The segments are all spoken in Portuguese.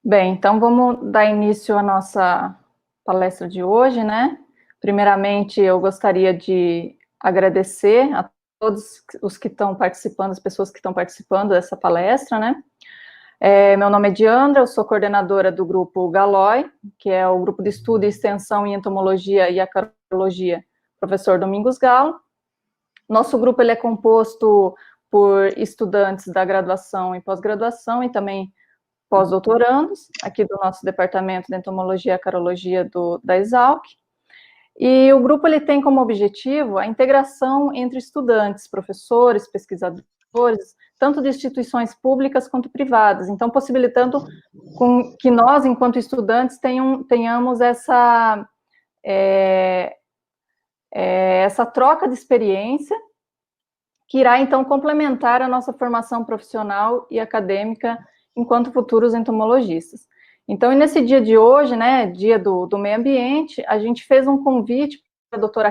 Bem, então vamos dar início à nossa palestra de hoje, né? Primeiramente, eu gostaria de agradecer a todos os que estão participando, as pessoas que estão participando dessa palestra, né? Meu nome é Diandra, eu sou coordenadora do grupo GALOI, que é o grupo de estudo e extensão em entomologia e acarologia, professor Domingos Galo. Nosso grupo ele é composto por estudantes da graduação e pós-graduação e também pós-doutorandos, aqui do nosso departamento de entomologia e acarologia da Exalc. E o grupo ele tem como objetivo a integração entre estudantes, professores, pesquisadores, tanto de instituições públicas quanto privadas, então possibilitando com que nós, enquanto estudantes, tenhamos essa troca de experiência que irá, então, complementar a nossa formação profissional e acadêmica enquanto futuros entomologistas. Então, nesse dia de hoje, né, dia do meio ambiente, a gente fez um convite para a doutora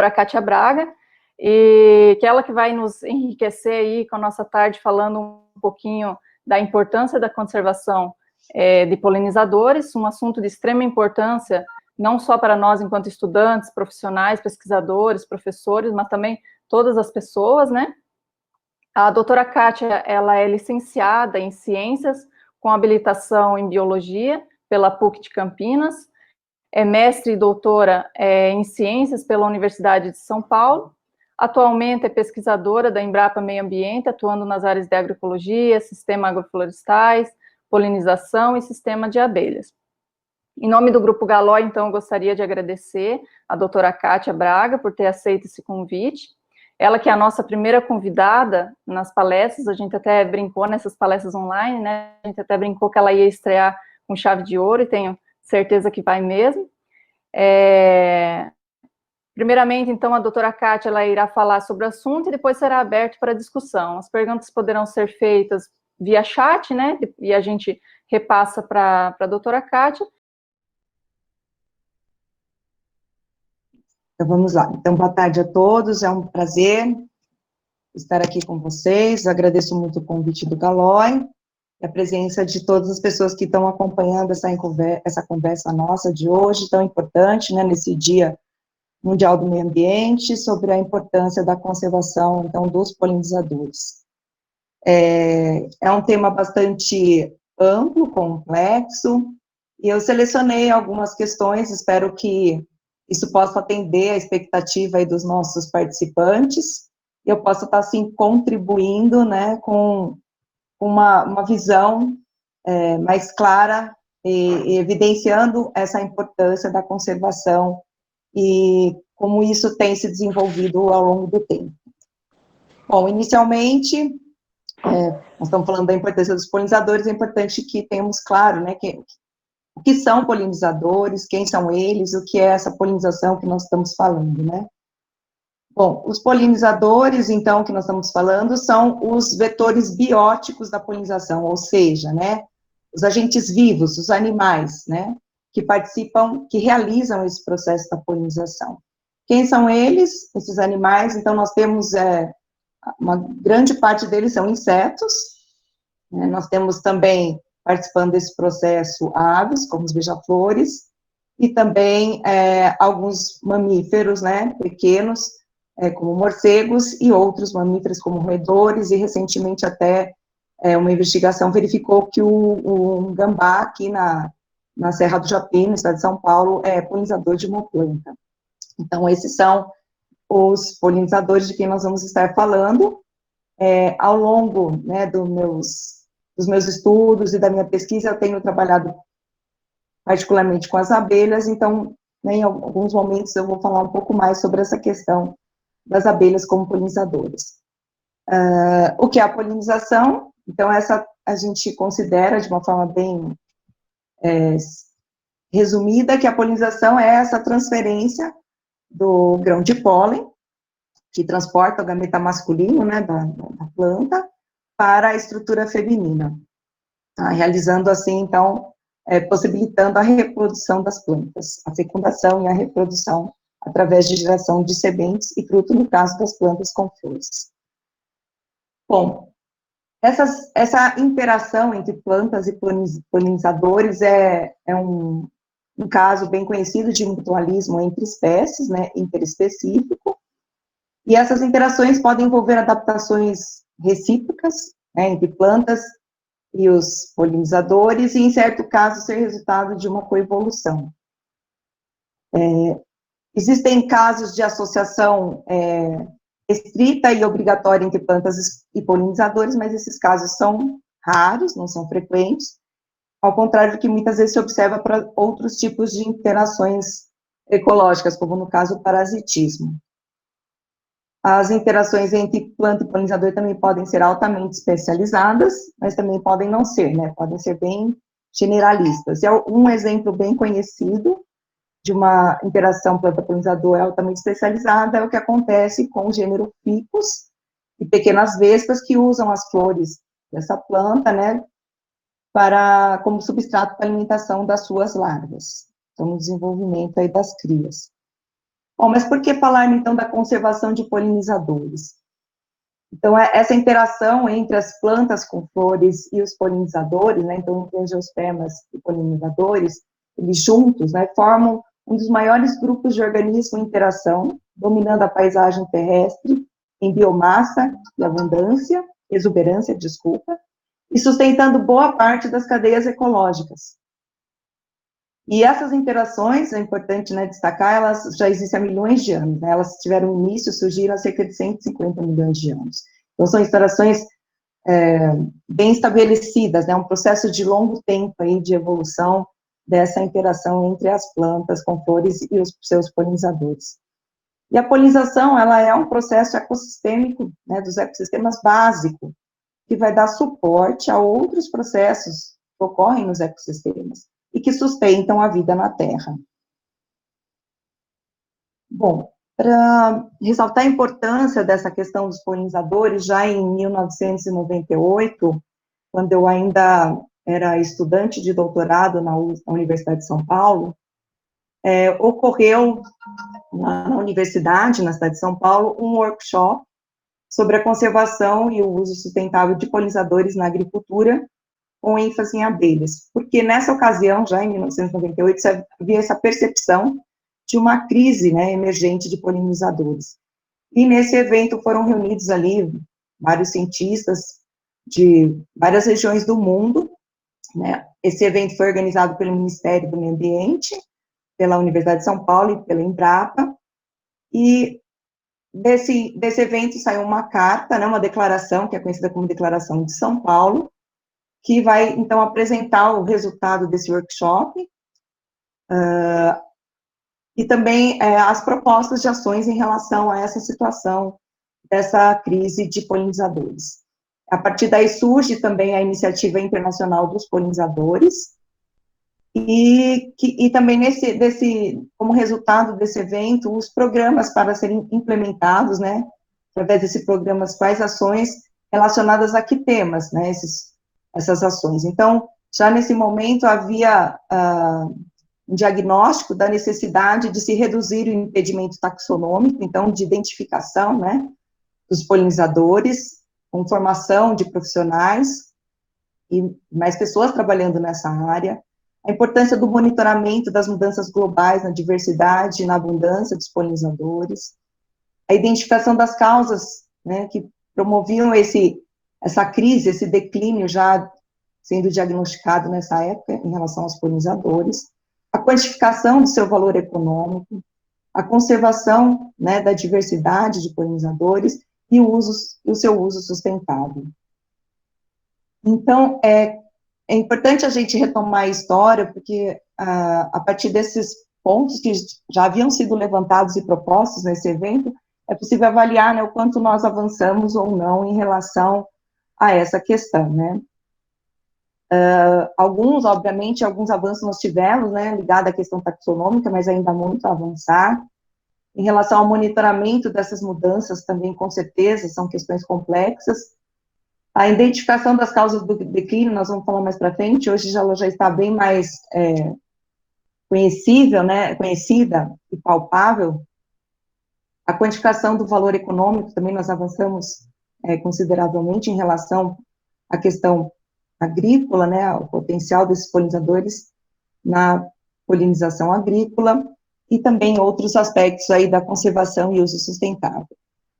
Kátia Braga, e que ela que vai nos enriquecer aí com a nossa tarde, falando um pouquinho da importância da conservação de polinizadores, um assunto de extrema importância, não só para nós enquanto estudantes, profissionais, pesquisadores, professores, mas também todas as pessoas, né? A doutora Kátia, ela é licenciada em Ciências, com habilitação em Biologia, pela PUC de Campinas, é mestre e doutora em Ciências pela Universidade de São Paulo, atualmente é pesquisadora da Embrapa Meio Ambiente, atuando nas áreas de agroecologia, sistema agroflorestais, polinização e sistema de abelhas. Em nome do Grupo Galó, então, eu gostaria de agradecer a doutora Kátia Braga por ter aceito esse convite. Ela que é a nossa primeira convidada nas palestras, a gente até brincou nessas palestras online, né? A gente até brincou que ela ia estrear com chave de ouro, e tenho certeza que vai mesmo. Primeiramente, então, a doutora Kátia, ela irá falar sobre o assunto e depois será aberto para discussão. As perguntas poderão ser feitas via chat, né? E a gente repassa para a doutora Kátia. Então, vamos lá. Então, boa tarde a todos, é um prazer estar aqui com vocês, agradeço muito o convite do Galói, e a presença de todas as pessoas que estão acompanhando essa conversa nossa de hoje, tão importante, né, nesse Dia Mundial do Meio Ambiente, sobre a importância da conservação, então, dos polinizadores. É um tema bastante amplo, complexo, e eu selecionei algumas questões, espero que isso possa atender a expectativa aí dos nossos participantes, e eu possa estar, assim, contribuindo, né, com uma visão mais clara e evidenciando essa importância da conservação e como isso tem se desenvolvido ao longo do tempo. Bom, inicialmente, nós estamos falando da importância dos polinizadores, é importante que tenhamos claro, né, o que são polinizadores, quem são eles, o que é essa polinização que nós estamos falando, né? Bom, os polinizadores, então, que nós estamos falando, são os vetores bióticos da polinização, ou seja, né, os agentes vivos, os animais, né, que participam, que realizam esse processo da polinização. Quem são eles, esses animais? Então, nós temos, uma grande parte deles são insetos, né, nós temos também, participando desse processo, aves, como os beija-flores, e também alguns mamíferos, né, pequenos, como morcegos, e outros mamíferos como roedores, e recentemente até uma investigação verificou que o gambá aqui na Serra do Japi, no estado de São Paulo, é polinizador de uma planta. Então, esses são os polinizadores de quem nós vamos estar falando. Ao longo, né, dos meus estudos e da minha pesquisa, eu tenho trabalhado particularmente com as abelhas, então, né, em alguns momentos eu vou falar um pouco mais sobre essa questão das abelhas como polinizadores. O que é a polinização? Então, essa a gente considera, de uma forma bem resumida, que a polinização é essa transferência do grão de pólen, que transporta o gameta masculino, né, da planta, para a estrutura feminina, tá? Realizando assim, então, possibilitando a reprodução das plantas, a fecundação e a reprodução através de geração de sementes e fruto, no caso das plantas com flores. Bom, Essa interação entre plantas e polinizadores é um caso bem conhecido de mutualismo entre espécies, né, interespecífico, e essas interações podem envolver adaptações recíprocas, né, entre plantas e os polinizadores, e, em certo caso, ser resultado de uma coevolução. Existem casos de associação estrita e obrigatória entre plantas e polinizadores, mas esses casos são raros, não são frequentes, ao contrário do que muitas vezes se observa para outros tipos de interações ecológicas, como no caso o parasitismo. As interações entre planta e polinizador também podem ser altamente especializadas, mas também podem não ser, né? Podem ser bem generalistas. E um exemplo bem conhecido de uma interação planta-polinizador altamente especializada é o que acontece com o gênero Ficus e pequenas vespas que usam as flores dessa planta, né, como substrato para a alimentação das suas larvas, então no desenvolvimento aí das crias. Bom, mas por que falar então da conservação de polinizadores? Então, essa interação entre as plantas com flores e os polinizadores, né, então entre angiospermas e polinizadores, eles juntos, né, formam um dos maiores grupos de organismos em interação, dominando a paisagem terrestre em biomassa e abundância, exuberância, desculpa, e sustentando boa parte das cadeias ecológicas. E essas interações, é importante, né, destacar, elas já existem há milhões de anos, né, elas tiveram início, surgiram há cerca de 150 milhões de anos. Então, são interações bem estabelecidas, né, um processo de longo tempo aí de evolução dessa interação entre as plantas com flores e os seus polinizadores. E a polinização, ela é um processo ecossistêmico, né, dos ecossistemas básico, que vai dar suporte a outros processos que ocorrem nos ecossistemas e que sustentam a vida na Terra. Bom, para ressaltar a importância dessa questão dos polinizadores, já em 1998, quando eu ainda era estudante de doutorado na Universidade de São Paulo, ocorreu na universidade, na cidade de São Paulo, um workshop sobre a conservação e o uso sustentável de polinizadores na agricultura, com ênfase em abelhas, porque nessa ocasião, já em 1998, havia essa percepção de uma crise, né, emergente de polinizadores. E nesse evento foram reunidos ali vários cientistas de várias regiões do mundo, né. Esse evento foi organizado pelo Ministério do Meio Ambiente, pela Universidade de São Paulo e pela Embrapa, e desse evento saiu uma carta, né, uma declaração, que é conhecida como Declaração de São Paulo, que vai, então, apresentar o resultado desse workshop, e também as propostas de ações em relação a essa situação dessa crise de polinizadores. A partir daí surge também a Iniciativa Internacional dos Polinizadores, e também como resultado desse evento, os programas para serem implementados, né, através desses programas, quais ações relacionadas a que temas, né, essas ações. Então, já nesse momento havia um diagnóstico da necessidade de se reduzir o impedimento taxonômico, então, de identificação, né, dos polinizadores, com formação de profissionais e mais pessoas trabalhando nessa área, a importância do monitoramento das mudanças globais na diversidade e na abundância dos polinizadores, a identificação das causas, né, que promoviam essa crise, esse declínio já sendo diagnosticado nessa época em relação aos polinizadores, a quantificação do seu valor econômico, a conservação, né, da diversidade de polinizadores e o seu uso sustentável. Então, é importante a gente retomar a história, porque a partir desses pontos que já haviam sido levantados e propostos nesse evento, é possível avaliar, né, o quanto nós avançamos ou não em relação a essa questão, né. Obviamente, alguns avanços nós tivemos, né, ligado à questão taxonômica, mas ainda há muito a avançar. Em relação ao monitoramento dessas mudanças, também, com certeza, são questões complexas. A identificação das causas do declínio, nós vamos falar mais para frente, hoje ela já está bem mais conhecida, né, e palpável. A quantificação do valor econômico, também nós avançamos consideravelmente em relação a questão agrícola, né, o potencial desses polinizadores na polinização agrícola, e também outros aspectos aí da conservação e uso sustentável.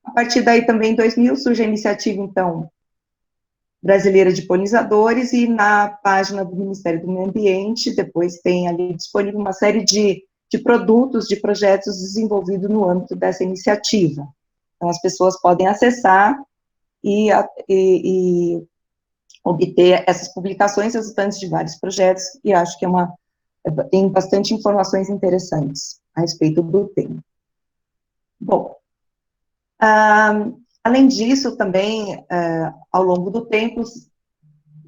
A partir daí, também, em 2000, surge a iniciativa, então, brasileira de polinizadores, e na página do Ministério do Meio Ambiente, depois tem ali disponível uma série de produtos, de projetos desenvolvidos no âmbito dessa iniciativa. Então, as pessoas podem acessar e obter essas publicações resultantes de vários projetos, e acho que tem bastante informações interessantes a respeito do tema. Bom, além disso, também, ao longo do tempo,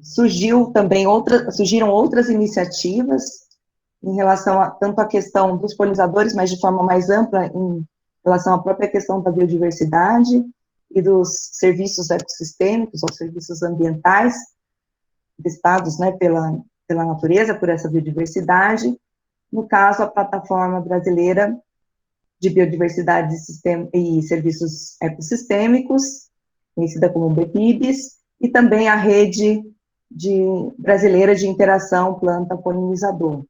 surgiram outras iniciativas em relação tanto à questão dos polinizadores, mas de forma mais ampla, em relação à própria questão da biodiversidade e dos serviços ecossistêmicos, ou serviços ambientais, prestados, né, pela natureza, por essa biodiversidade. No caso, a Plataforma Brasileira de Biodiversidade e Serviços Ecossistêmicos, conhecida como BPIBs, e também a Rede Brasileira de Interação Planta-Polinizador.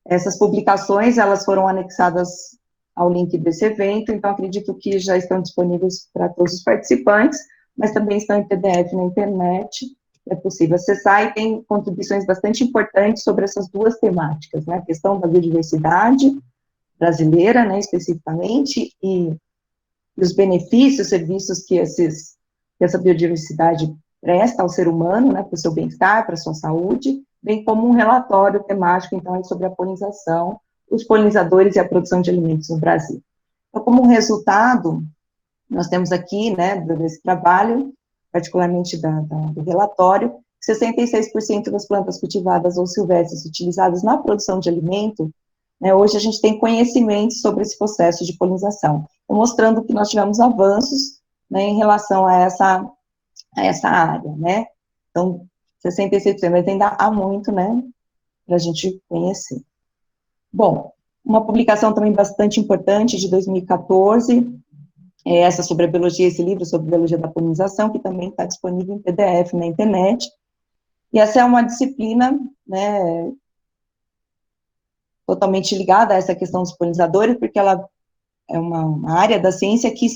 Essas publicações, elas foram anexadas ao link desse evento, então acredito que já estão disponíveis para todos os participantes, mas também estão em PDF na internet, é possível acessar, e tem contribuições bastante importantes sobre essas duas temáticas, né, a questão da biodiversidade brasileira, né, especificamente, e os benefícios, serviços que essa biodiversidade presta ao ser humano, né, para o seu bem-estar, para a sua saúde, bem como um relatório temático, então, sobre a polinização, os polinizadores e a produção de alimentos no Brasil. Então, como resultado, nós temos aqui, né, desse trabalho, particularmente do relatório, 66% das plantas cultivadas ou silvestres utilizadas na produção de alimento, né, hoje a gente tem conhecimento sobre esse processo de polinização, mostrando que nós tivemos avanços, né, em relação a essa área, né, então, 66%, mas ainda há muito, né, para a gente conhecer. Bom, uma publicação também bastante importante, de 2014, essa sobre a biologia, esse livro sobre a biologia da polinização, que também está disponível em PDF na internet, e essa é uma disciplina, né, totalmente ligada a essa questão dos polinizadores, porque ela é uma área da ciência que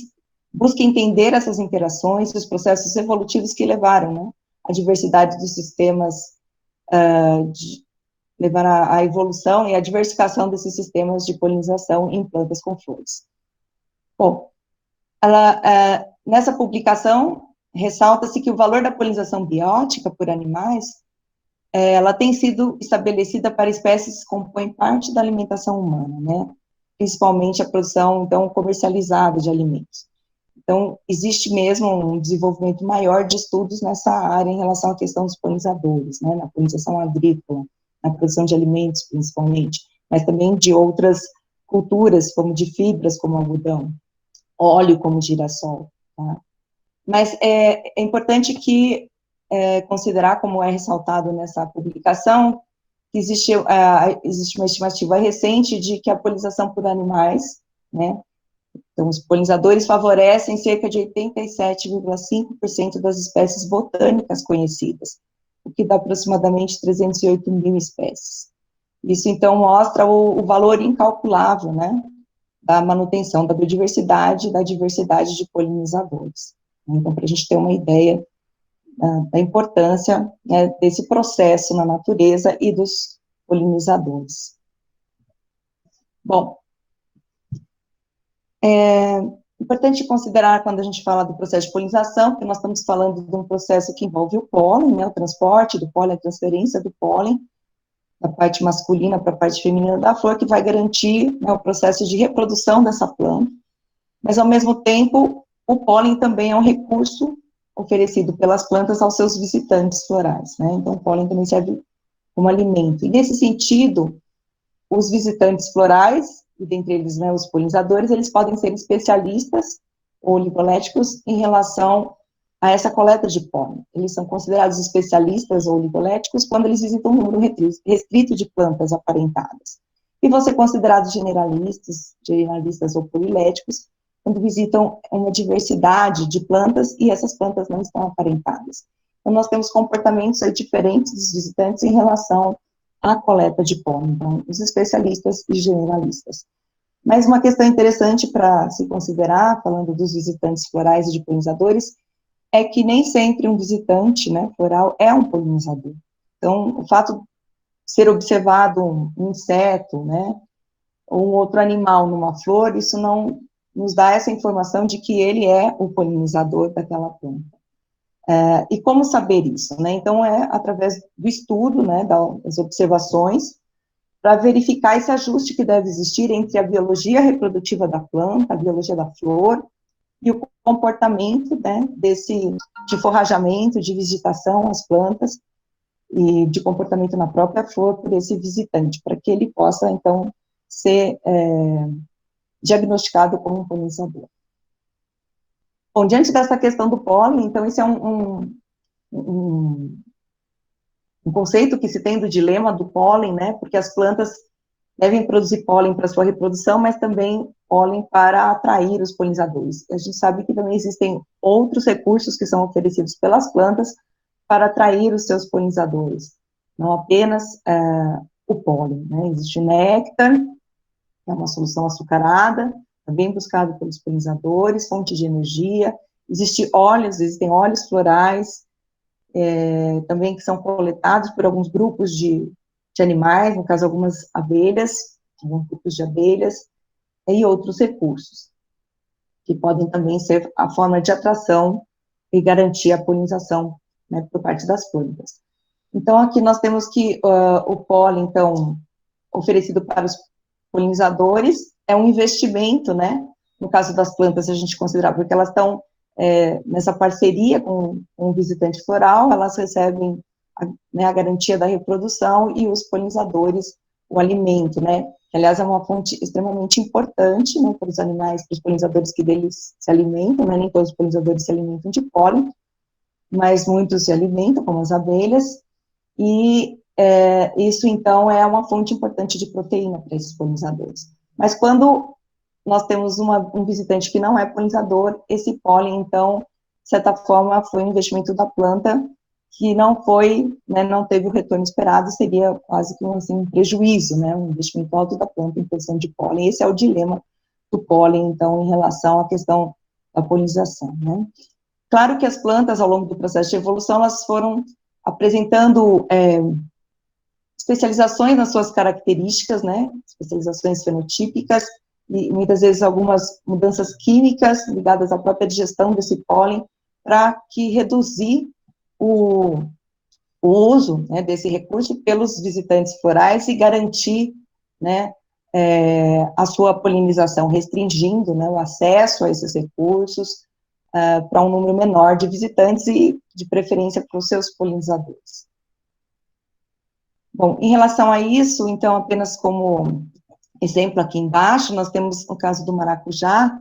busca entender essas interações, os processos evolutivos que levaram, né, a diversidade dos sistemas, levaram à evolução e à diversificação desses sistemas de polinização em plantas com flores. Bom, nessa publicação, ressalta-se que o valor da polinização biótica por animais, ela tem sido estabelecida para espécies que compõem parte da alimentação humana, né, principalmente a produção, então, comercializada de alimentos. Então, existe mesmo um desenvolvimento maior de estudos nessa área em relação à questão dos polinizadores, né, na polinização agrícola, na produção de alimentos, principalmente, mas também de outras culturas, como de fibras, como algodão, óleo, como girassol, tá? Mas é importante considerar, como é ressaltado nessa publicação, que existe uma estimativa recente de que a polinização por animais, né, então, os polinizadores favorecem cerca de 87,5% das espécies botânicas conhecidas, o que dá aproximadamente 308 mil espécies. Isso, então, mostra o valor incalculável, né, da manutenção da biodiversidade e da diversidade de polinizadores. Então, para a gente ter uma ideia da importância, né, desse processo na natureza e dos polinizadores. Bom, é importante considerar, quando a gente fala do processo de polinização, que nós estamos falando de um processo que envolve o pólen, né, o transporte do pólen, a transferência do pólen, da parte masculina para a parte feminina da flor, que vai garantir, né, o processo de reprodução dessa planta, mas, ao mesmo tempo, o pólen também é um recurso oferecido pelas plantas aos seus visitantes florais, né, então o pólen também serve como alimento. E, nesse sentido, os visitantes florais, e dentre eles, né, os polinizadores, eles podem ser especialistas ou oligoléticos em relação a essa coleta de pólen. Eles são considerados especialistas ou oligoléticos quando eles visitam um número restrito de plantas aparentadas. E vão ser considerados generalistas ou poliléticos quando visitam uma diversidade de plantas e essas plantas não estão aparentadas. Então, nós temos comportamentos aí diferentes dos visitantes em relação à coleta de pólen, então, os especialistas e generalistas. Mas uma questão interessante para se considerar, falando dos visitantes florais e de polinizadores, é que nem sempre um visitante, né, floral é um polinizador. Então, o fato de ser observado um inseto, né, ou um outro animal numa flor, isso não nos dá essa informação de que ele é o polinizador daquela planta. E como saber isso, né? Então, é através do estudo, né, das observações, para verificar esse ajuste que deve existir entre a biologia reprodutiva da planta, a biologia da flor, e o comportamento, né, de forrajamento, de visitação às plantas, e de comportamento na própria flor por esse visitante, para que ele possa, então, ser diagnosticado como um polinizador. Bom, diante dessa questão do pólen, então, esse é um conceito que se tem do dilema do pólen, né, porque as plantas devem produzir pólen para sua reprodução, mas também pólen para atrair os polinizadores. A gente sabe que também existem outros recursos que são oferecidos pelas plantas para atrair os seus polinizadores, não apenas o pólen, né? Existe o néctar, que é uma solução açucarada, também buscado pelos polinizadores, fonte de energia. Existem óleos florais, também que são coletados por alguns grupos de animais, no caso, algumas abelhas, alguns grupos de abelhas, e outros recursos, que podem também ser a forma de atração e garantir a polinização, né, por parte das plantas. Então, aqui nós temos que o pólen, então, oferecido para os polinizadores, é um investimento, né, no caso das plantas, a gente considera, porque elas estão nessa parceria com o visitante floral, elas recebem a garantia da reprodução e os polinizadores, o alimento, né, que, aliás, é uma fonte extremamente importante, né, para os animais, para os polinizadores que deles se alimentam, né, nem todos os polinizadores se alimentam de pólen, mas muitos se alimentam, como as abelhas, e isso, então, é uma fonte importante de proteína para esses polinizadores. Mas quando nós temos um visitante que não é polinizador, esse pólen, então, de certa forma, foi um investimento da planta que não foi, né, não teve o retorno esperado, seria quase que um prejuízo, né, um investimento alto da planta em questão de pólen. Esse é o dilema do pólen, então, em relação à questão da polinização, né. Claro que as plantas, ao longo do processo de evolução, elas foram apresentando especializações nas suas características, né, especializações fenotípicas, e muitas vezes algumas mudanças químicas ligadas à própria digestão desse pólen, para que reduzir o uso, né, desse recurso pelos visitantes florais e garantir, né, a sua polinização, restringindo, né, o acesso a esses recursos para um número menor de visitantes e, de preferência, para os seus polinizadores. Bom, em relação a isso, então, apenas como exemplo aqui embaixo, nós temos o caso do maracujá.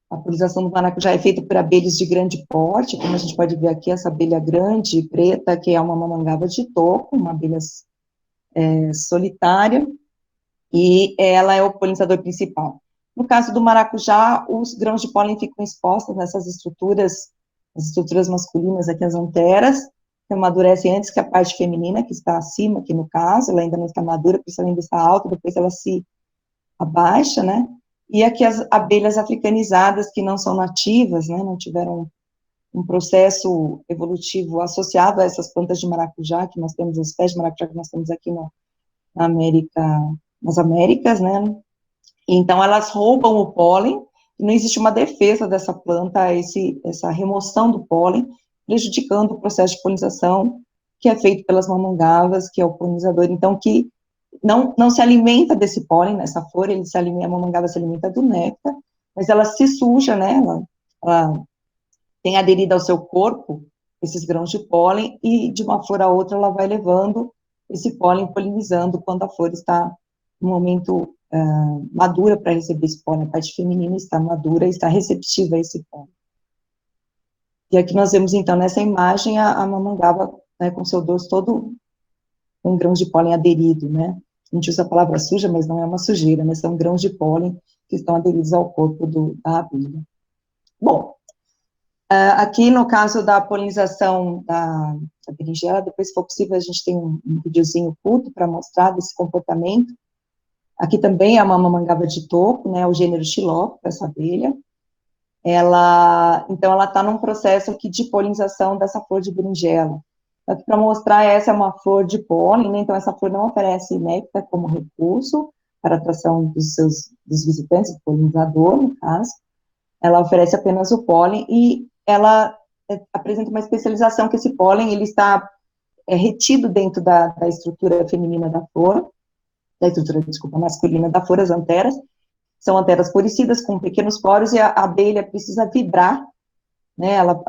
A polinização do maracujá é feita por abelhas de grande porte, como a gente pode ver aqui, essa abelha grande e preta, que é uma mamangava de toco, uma abelha solitária, e ela é o polinizador principal. No caso do maracujá, os grãos de pólen ficam expostos nessas estruturas, as estruturas masculinas aqui, as anteras, que amadurecem antes que a parte feminina, que está acima, aqui no caso, ela ainda não está madura, porque ela ainda está alta, depois ela se abaixa, né, e aqui as abelhas africanizadas, que não são nativas, né, não tiveram um processo evolutivo associado a essas plantas de maracujá, que nós temos, as espécies de maracujá que nós temos aqui na América, nas Américas, né, então elas roubam o pólen, e não existe uma defesa dessa planta, essa remoção do pólen, prejudicando o processo de polinização, que é feito pelas mamangavas, que é o polinizador, então, que não se alimenta desse pólen nessa flor, a mamangava se alimenta do néctar, mas ela se suja, né, ela tem aderido ao seu corpo esses grãos de pólen, e de uma flor a outra ela vai levando esse pólen, polinizando, quando a flor está no momento madura para receber esse pólen, a parte feminina está madura, está receptiva a esse pólen. E aqui nós vemos, então, nessa imagem, a mamangava, né, com seu dorso todo com grãos de pólen aderido, né, a gente usa a palavra suja, mas não é uma sujeira, né, são grãos de pólen que estão aderidos ao corpo da abelha. Bom, Aqui, no caso da polinização da berinjela, depois, se for possível, a gente tem um videozinho curto para mostrar desse comportamento. Aqui também é uma mamangava de toco, né, o gênero Xilópolis, essa abelha. Então, ela está num processo aqui de polinização dessa flor de berinjela. Para mostrar, essa é uma flor de pólen, né, então essa flor não oferece néctar como recurso para a atração dos visitantes, do polinizador, no caso. Ela oferece apenas o pólen e ela apresenta uma especialização que esse pólen, ele está retido dentro da estrutura feminina da flor, da estrutura, desculpa, masculina da flor, as anteras. São anteras poricidas com pequenos poros e a abelha precisa vibrar, né, ela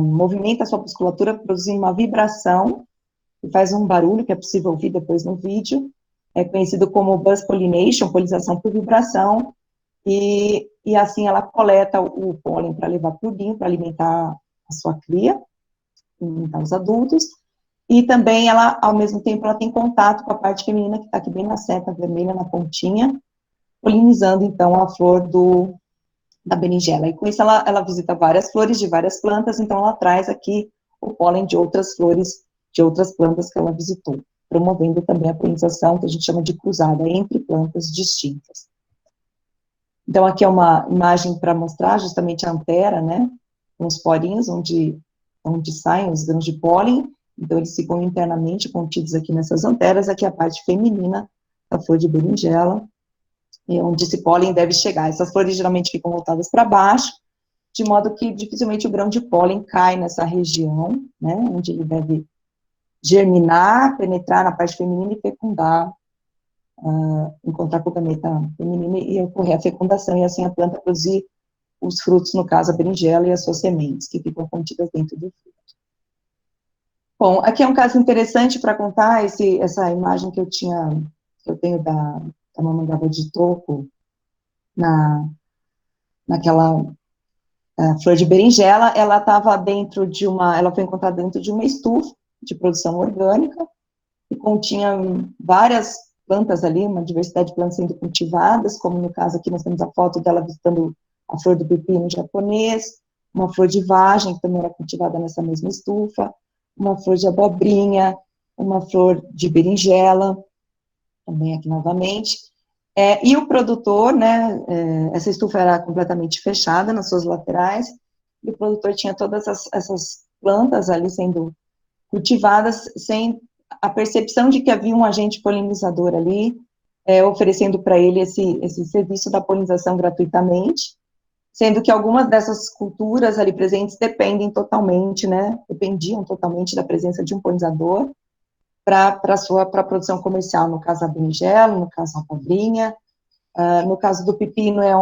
movimenta a sua musculatura produzindo uma vibração que faz um barulho que é possível ouvir depois no vídeo, é conhecido como buzz pollination, polinização por vibração, e assim ela coleta o pólen para levar para o ninho, para alimentar a sua cria, alimentar os adultos, e também ela, ao mesmo tempo, ela tem contato com a parte feminina que está aqui bem na seta vermelha, na pontinha, polinizando, então, a flor da berinjela. E com isso ela visita várias flores de várias plantas, então ela traz aqui o pólen de outras flores, de outras plantas que ela visitou, promovendo também a polinização, que a gente chama de cruzada, entre plantas distintas. Então, aqui é uma imagem para mostrar justamente a antera, né, com os porinhos, onde saem os grãos de pólen, então eles ficam internamente contidos aqui nessas anteras, aqui é a parte feminina da flor de berinjela, onde esse pólen deve chegar. Essas flores geralmente ficam voltadas para baixo, de modo que dificilmente o grão de pólen cai nessa região, né, onde ele deve germinar, penetrar na parte feminina e fecundar, encontrar com o gameta feminino e ocorrer a fecundação, e assim a planta produzir os frutos, no caso a berinjela e as suas sementes, que ficam contidas dentro do fruto. Bom, aqui é um caso interessante para contar essa imagem que eu tenho da mamangava de toco, naquela flor de berinjela. Ela estava ela foi encontrada dentro de uma estufa de produção orgânica, que continha várias plantas ali, uma diversidade de plantas sendo cultivadas, como no caso aqui nós temos a foto dela visitando a flor do pepino japonês, uma flor de vagem, que também era cultivada nessa mesma estufa, uma flor de abobrinha, uma flor de berinjela, também aqui novamente, e o produtor, né, essa estufa era completamente fechada nas suas laterais, e o produtor tinha todas essas plantas ali sendo cultivadas sem a percepção de que havia um agente polinizador ali, oferecendo para ele esse serviço da polinização gratuitamente, sendo que algumas dessas culturas ali presentes dependiam totalmente da presença de um polinizador para a produção comercial, no caso a berinjela, no caso a abobrinha, no caso do pepino era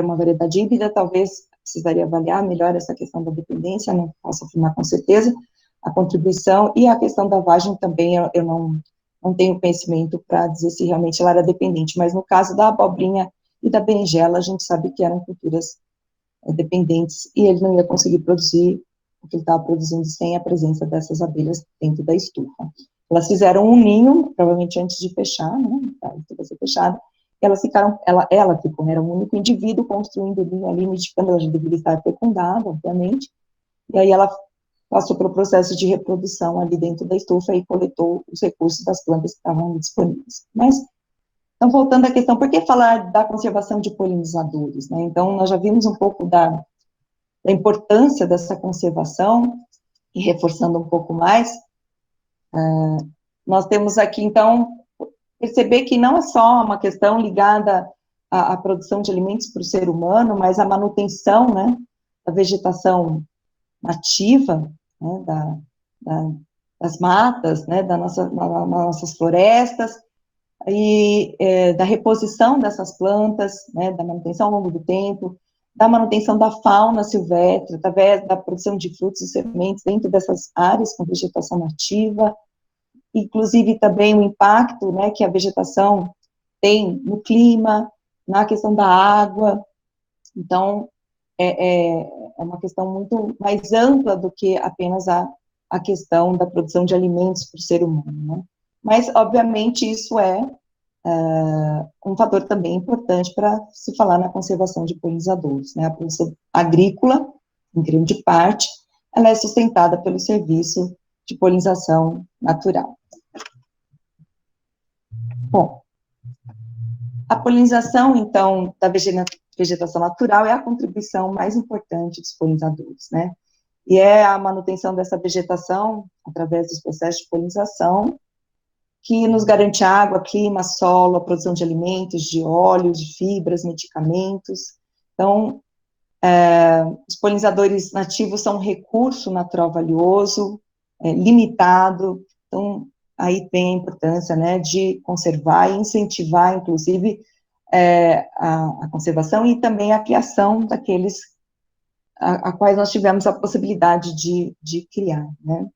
uma variedade híbrida, talvez precisaria avaliar melhor essa questão da dependência, não posso afirmar com certeza, a contribuição, e a questão da vagem também eu não tenho conhecimento para dizer se realmente ela era dependente, mas no caso da abobrinha e da berinjela, a gente sabe que eram culturas dependentes, e ele não ia conseguir produzir o que ele estava produzindo sem a presença dessas abelhas dentro da estufa. Elas fizeram um ninho, provavelmente antes de fechar, né, a estufa ser fechada, elas ficaram, ela ficou, era um único indivíduo construindo o ninho ali, nidificando, ela já deveria estar fecundada, obviamente, e aí ela passou pelo processo de reprodução ali dentro da estufa e coletou os recursos das plantas que estavam disponíveis. Mas, então, voltando à questão, por que falar da conservação de polinizadores, né? Então, nós já vimos um pouco da importância dessa conservação, e reforçando um pouco mais, nós temos aqui, então, perceber que não é só uma questão ligada à produção de alimentos para o ser humano, mas a manutenção, né, da vegetação nativa, né, das matas, né, das nossas florestas, e da reposição dessas plantas, né, da manutenção ao longo do tempo, da manutenção da fauna silvestre, através da produção de frutos e sementes dentro dessas áreas com vegetação nativa, inclusive também o impacto, né, que a vegetação tem no clima, na questão da água. Então, é uma questão muito mais ampla do que apenas a questão da produção de alimentos para o ser humano, né? Mas, obviamente, isso é um fator também importante para se falar na conservação de polinizadores, né? A produção agrícola, em grande parte, ela é sustentada pelo serviço de polinização natural. Bom, a polinização, então, da vegetação natural é a contribuição mais importante dos polinizadores, né? E é a manutenção dessa vegetação, através dos processos de polinização, que nos garante água, clima, solo, a produção de alimentos, de óleos, de fibras, medicamentos. Então, os polinizadores nativos são um recurso natural valioso, limitado, então, aí tem a importância, né, de conservar e incentivar, inclusive, a conservação e também a criação daqueles a quais nós tivemos a possibilidade de criar, né.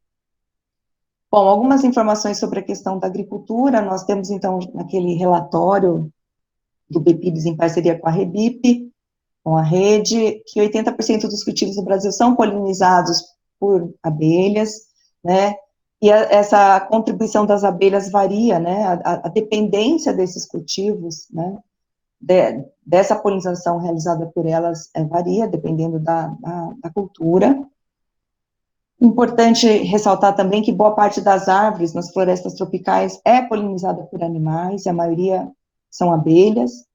Bom, algumas informações sobre a questão da agricultura, nós temos, então, naquele relatório do BPIBS em parceria com a REBIP, com a rede, que 80% dos cultivos no Brasil são polinizados por abelhas, né, e essa contribuição das abelhas varia, né, a dependência desses cultivos, né, dessa polinização realizada por elas varia, dependendo da cultura. Importante ressaltar também que boa parte das árvores nas florestas tropicais é polinizada por animais, e a maioria são abelhas.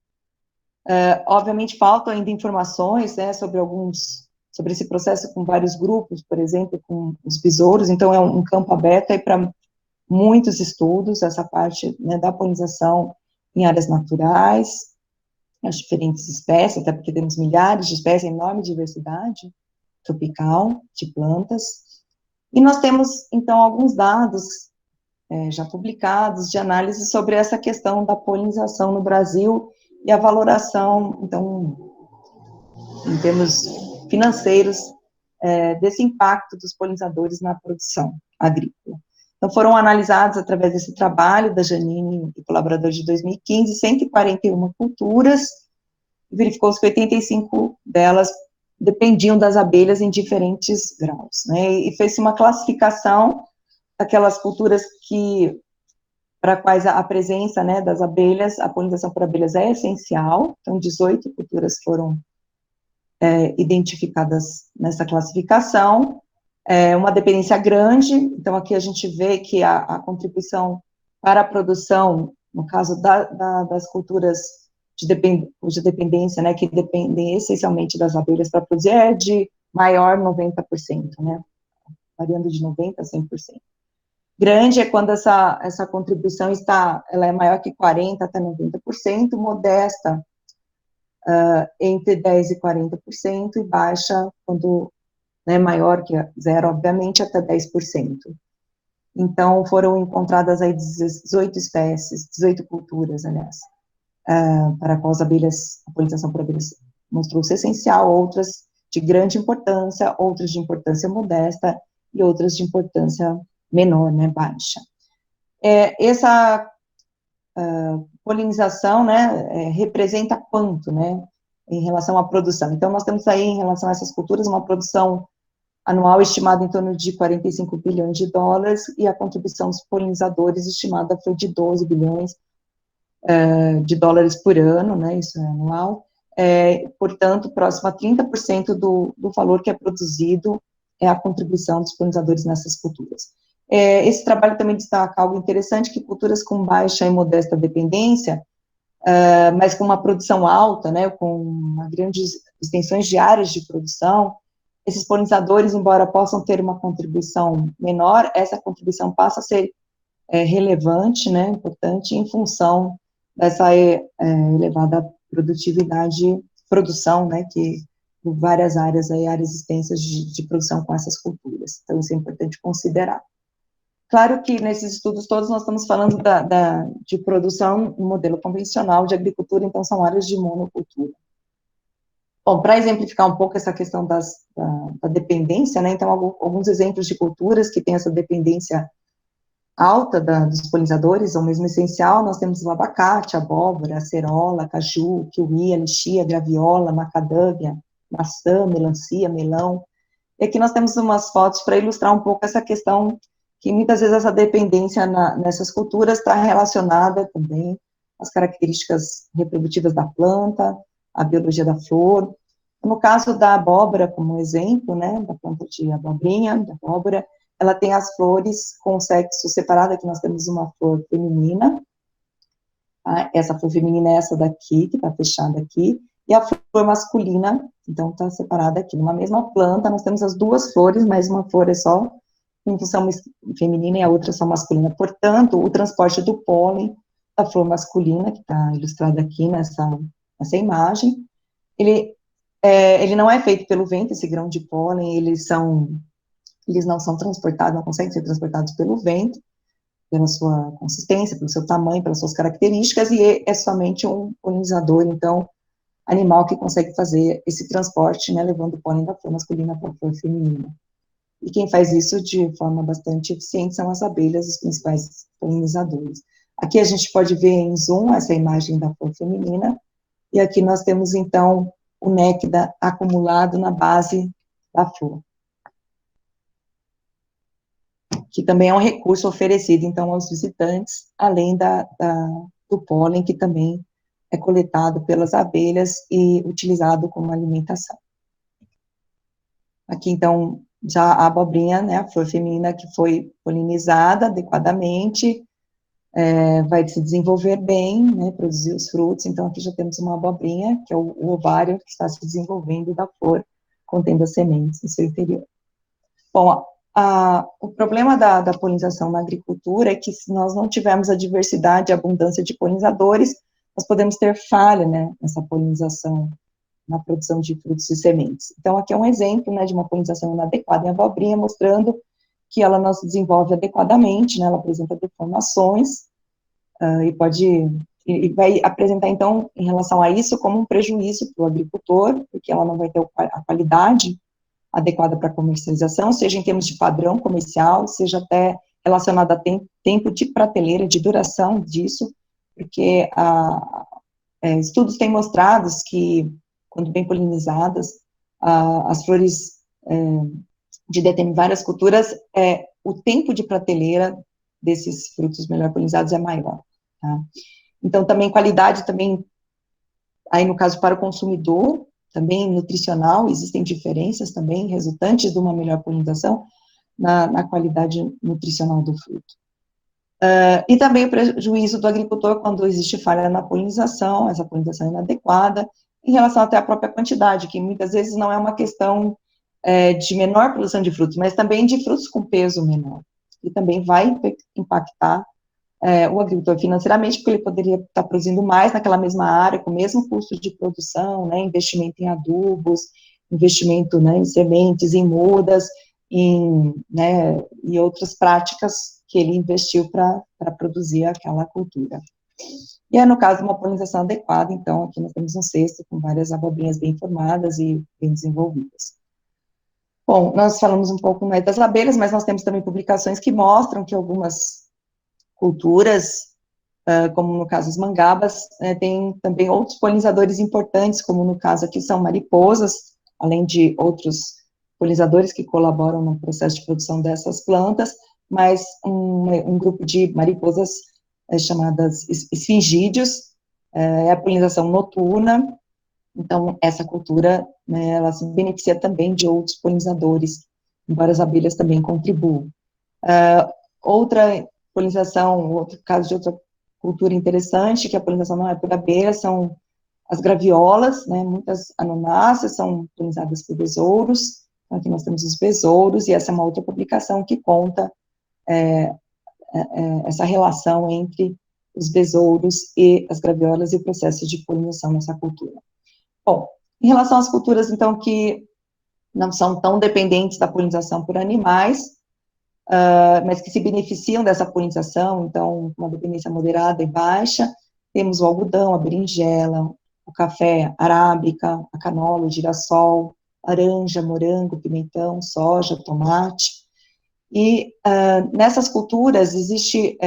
Obviamente, faltam ainda informações, né, sobre esse processo com vários grupos, por exemplo, com os besouros, então é um campo aberto aí para muitos estudos, essa parte, né, da polinização em áreas naturais, as diferentes espécies, até porque temos milhares de espécies, enorme diversidade tropical de plantas. E nós temos, então, alguns dados já publicados de análise sobre essa questão da polinização no Brasil e a valoração, então, em termos financeiros, desse impacto dos polinizadores na produção agrícola. Então, foram analisados, através desse trabalho da Janine e colaboradores de 2015, 141 culturas, e verificou-se que 85 delas dependiam das abelhas em diferentes graus, né, e fez-se uma classificação daquelas culturas para quais a presença, né, das abelhas, a polinização por abelhas é essencial, então 18 culturas foram identificadas nessa classificação, uma dependência grande, então aqui a gente vê que a contribuição para a produção, no caso das culturas de dependência, né, que dependem essencialmente das abelhas para produzir, é de maior 90%, né, variando de 90% a 100%. Grande é quando essa contribuição ela é maior que 40% até 90%, modesta entre 10% e 40%, e baixa quando maior que zero, obviamente, até 10%. Então, foram encontradas aí 18 espécies, 18 culturas, aliás, para quais a polinização por abelhas mostrou-se essencial, outras de grande importância, outras de importância modesta e outras de importância menor, né, baixa. Essa polinização, né, representa quanto, né, em relação à produção? Então, nós temos aí, em relação a essas culturas, uma produção anual estimada em torno de 45 bilhões de dólares, e a contribuição dos polinizadores estimada foi de 12 bilhões de dólares por ano, né, isso é anual, portanto, próximo a 30% do valor que é produzido é a contribuição dos polinizadores nessas culturas. Esse trabalho também destaca algo interessante, que culturas com baixa e modesta dependência, mas com uma produção alta, né, com grandes extensões de áreas de produção, esses polinizadores, embora possam ter uma contribuição menor, essa contribuição passa a ser relevante, né, importante, em função dessa elevada produção, né, que por várias áreas, áreas extensas de produção com essas culturas. Então, isso é importante considerar. Claro que nesses estudos todos nós estamos falando de produção no modelo convencional de agricultura, então são áreas de monocultura. Bom, para exemplificar um pouco essa questão da dependência, né, então alguns exemplos de culturas que têm essa dependência alta dos polinizadores, ou mesmo essencial, nós temos o abacate, abóbora, acerola, caju, kiwi, alixia, graviola, macadâmia, maçã, melancia, melão. E aqui nós temos umas fotos para ilustrar um pouco essa questão, que muitas vezes essa dependência nessas culturas está relacionada também às características reprodutivas da planta, à biologia da flor. No caso da abóbora, como exemplo, né, da planta de abobrinha, da abóbora, ela tem as flores com sexo separado, aqui nós temos uma flor feminina, tá? Essa flor feminina é essa daqui, que está fechada aqui, e a flor masculina, então está separada aqui. Numa mesma planta, nós temos as duas flores, mas uma flor é só em função feminina e a outra só masculina. Portanto, o transporte do pólen da flor masculina, que está ilustrada aqui nessa imagem, ele não é feito pelo vento, esse grão de pólen, eles não são transportados, não conseguem ser transportados pelo vento, pela sua consistência, pelo seu tamanho, pelas suas características, e é somente um polinizador, então, animal que consegue fazer esse transporte, né, levando o pólen da flor masculina para a flor feminina. E quem faz isso de forma bastante eficiente são as abelhas, os principais polinizadores. Aqui a gente pode ver em zoom essa imagem da flor feminina, e aqui nós temos, então, o néctar acumulado na base da flor, que também é um recurso oferecido, então, aos visitantes, além do pólen, que também é coletado pelas abelhas e utilizado como alimentação. Aqui, então, já a abobrinha, né, a flor feminina que foi polinizada adequadamente, vai se desenvolver bem, né, produzir os frutos, então aqui já temos uma abobrinha, que é o ovário que está se desenvolvendo da flor, contendo as sementes no seu interior. Bom, o problema da polinização na agricultura é que se nós não tivermos a diversidade e abundância de polinizadores, nós podemos ter falha, né, nessa polinização, na produção de frutos e sementes. Então, aqui é um exemplo, né, de uma polinização inadequada em abobrinha, mostrando que ela não se desenvolve adequadamente, né, ela apresenta deformações, e vai apresentar, então, em relação a isso, como um prejuízo para o agricultor, porque ela não vai ter a qualidade adequada para comercialização, seja em termos de padrão comercial, seja até relacionado a tempo de prateleira, de duração disso, porque estudos têm mostrado que, quando bem polinizadas, as flores de várias culturas, o tempo de prateleira desses frutos melhor polinizados é maior, tá? Então, também qualidade, também, aí no caso para o consumidor, também nutricional, existem diferenças também, resultantes de uma melhor polinização na qualidade nutricional do fruto. E também o prejuízo do agricultor quando existe falha na polinização, essa polinização inadequada, em relação até à própria quantidade, que muitas vezes não é uma questão de menor produção de frutos, mas também de frutos com peso menor, e também vai impactar o agricultor financeiramente, porque ele poderia estar produzindo mais naquela mesma área, com o mesmo custo de produção, né, investimento em adubos, investimento, né, em sementes, em mudas, né, e outras práticas que ele investiu para produzir aquela cultura. E no caso de uma polinização adequada, então, aqui nós temos um cesto com várias abobrinhas bem formadas e bem desenvolvidas. Bom, nós falamos um pouco mais das abelhas, mas nós temos também publicações que mostram que algumas culturas, como no caso as mangabas, tem também outros polinizadores importantes, como no caso aqui são mariposas, além de outros polinizadores que colaboram no processo de produção dessas plantas, mas um grupo de mariposas chamadas esfingídeos, é a polinização noturna, então essa cultura, né, ela se beneficia também de outros polinizadores, embora as abelhas também contribuam. Outra polinização, outro caso de outra cultura interessante, que a polinização não é por abelha, são as graviolas, né, muitas anonáceas são polinizadas por besouros, então aqui nós temos os besouros, e essa é uma outra publicação que conta essa relação entre os besouros e as graviolas e o processo de polinização nessa cultura. Bom, em relação às culturas, então, que não são tão dependentes da polinização por animais, mas que se beneficiam dessa polinização, então, uma dependência moderada e baixa, temos o algodão, a berinjela, o café arábica, a canola, o girassol, laranja, morango, pimentão, soja, tomate, e nessas culturas existe,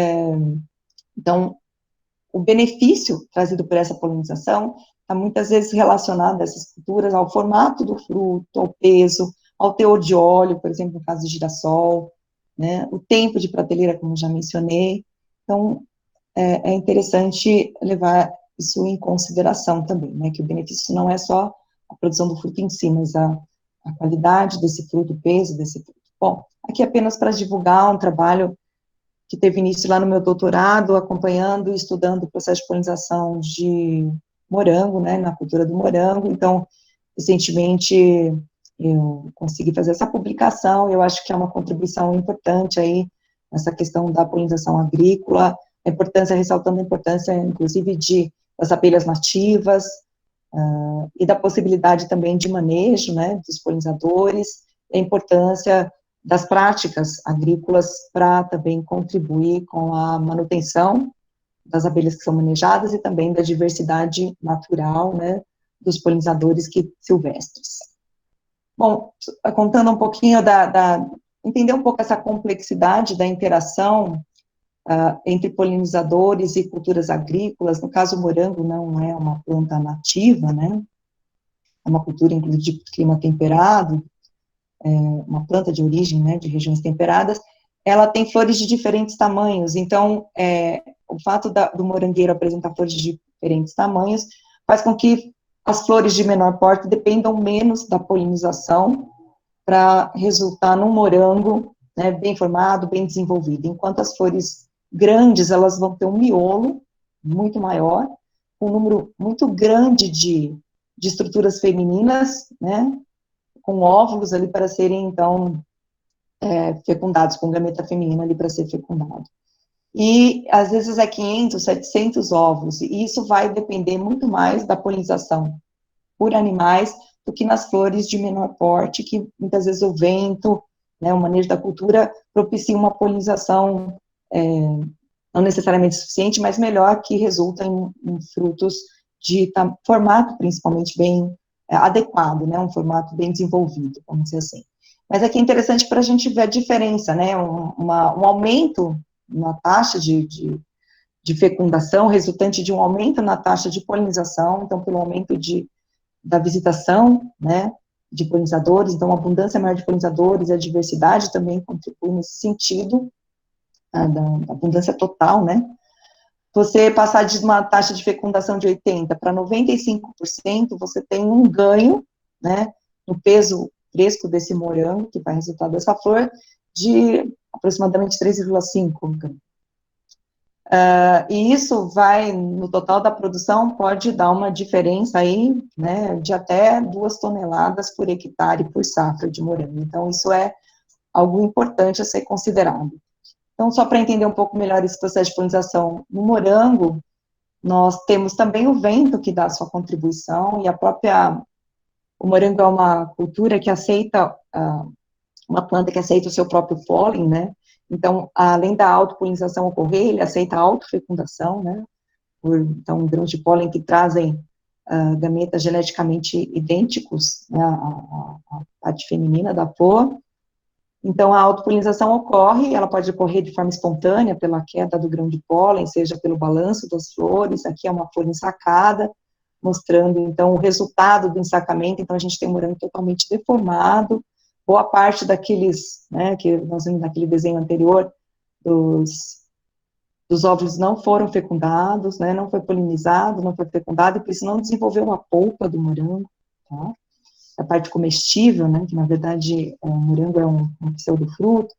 então, o benefício trazido por essa polinização está muitas vezes relacionado a essas culturas ao formato do fruto, ao peso, ao teor de óleo, por exemplo, no caso do girassol, né, o tempo de prateleira, como já mencionei. Então, é interessante levar isso em consideração também, né, que o benefício não é só a produção do fruto em si, mas a qualidade desse fruto, o peso desse fruto. Bom, aqui apenas para divulgar um trabalho que teve início lá no meu doutorado, acompanhando e estudando o processo de polinização de morango, né, na cultura do morango. Então, recentemente, eu consegui fazer essa publicação, eu acho que é uma contribuição importante aí, nessa questão da polinização agrícola, a importância, ressaltando a importância, inclusive, das abelhas nativas, e da possibilidade também de manejo, né, dos polinizadores, a importância das práticas agrícolas para também contribuir com a manutenção das abelhas que são manejadas e também da diversidade natural, né, dos polinizadores silvestres. Bom, contando um pouquinho entender um pouco essa complexidade da interação entre polinizadores e culturas agrícolas. No caso, o morango não é uma planta nativa, né, é uma cultura, inclusive, de clima temperado, uma planta de origem, né, de regiões temperadas. Ela tem flores de diferentes tamanhos, então, o fato do morangueiro apresentar flores de diferentes tamanhos faz com que as flores de menor porte dependam menos da polinização para resultar num morango, né, bem formado, bem desenvolvido, enquanto as flores grandes, elas vão ter um miolo muito maior, um número muito grande de estruturas femininas, né, com óvulos ali para serem, então, fecundados, com gameta feminina ali para ser fecundado. E, às vezes, 500, 700 óvulos, e isso vai depender muito mais da polinização por animais do que nas flores de menor porte, que muitas vezes o vento, né, o manejo da cultura, propicia uma polinização não necessariamente suficiente, mas melhor, que resulta em frutos de formato, principalmente, bem adequado, né, um formato bem desenvolvido, vamos dizer assim. Mas aqui é interessante para a gente ver a diferença, né, um aumento na taxa de fecundação, resultante de um aumento na taxa de polinização, então, pelo aumento da visitação, né, de polinizadores, então, a abundância maior de polinizadores e a diversidade também contribui nesse sentido, da abundância total, né. Você passar de uma taxa de fecundação de 80% para 95%, você tem um ganho, né, no peso fresco desse morango, que vai resultar dessa flor, de aproximadamente 3,5 gramas. E isso vai, no total da produção, pode dar uma diferença aí, né, de até 2 toneladas por hectare por safra de morango. Então, isso é algo importante a ser considerado. Então, só para entender um pouco melhor esse processo de polinização, no morango, nós temos também o vento que dá a sua contribuição, e o morango é uma cultura que aceita, uma planta que aceita o seu próprio pólen, né, então, além da autopolinização ocorrer, ele aceita a autofecundação, né, então, grãos de pólen que trazem gametas geneticamente idênticos, né, à parte feminina da flor. Então, a autopolinização ocorre, ela pode ocorrer de forma espontânea, pela queda do grão de pólen, seja pelo balanço das flores. Aqui é uma flor ensacada, mostrando, então, o resultado do ensacamento. Então, a gente tem um morango totalmente deformado. Boa parte daqueles, né, que nós vimos naquele desenho anterior, dos óvulos não foram fecundados, né, não foi polinizado, não foi fecundado, e por isso não desenvolveu a polpa do morango, tá? A parte comestível, né, que na verdade o morango é um pseudofruto.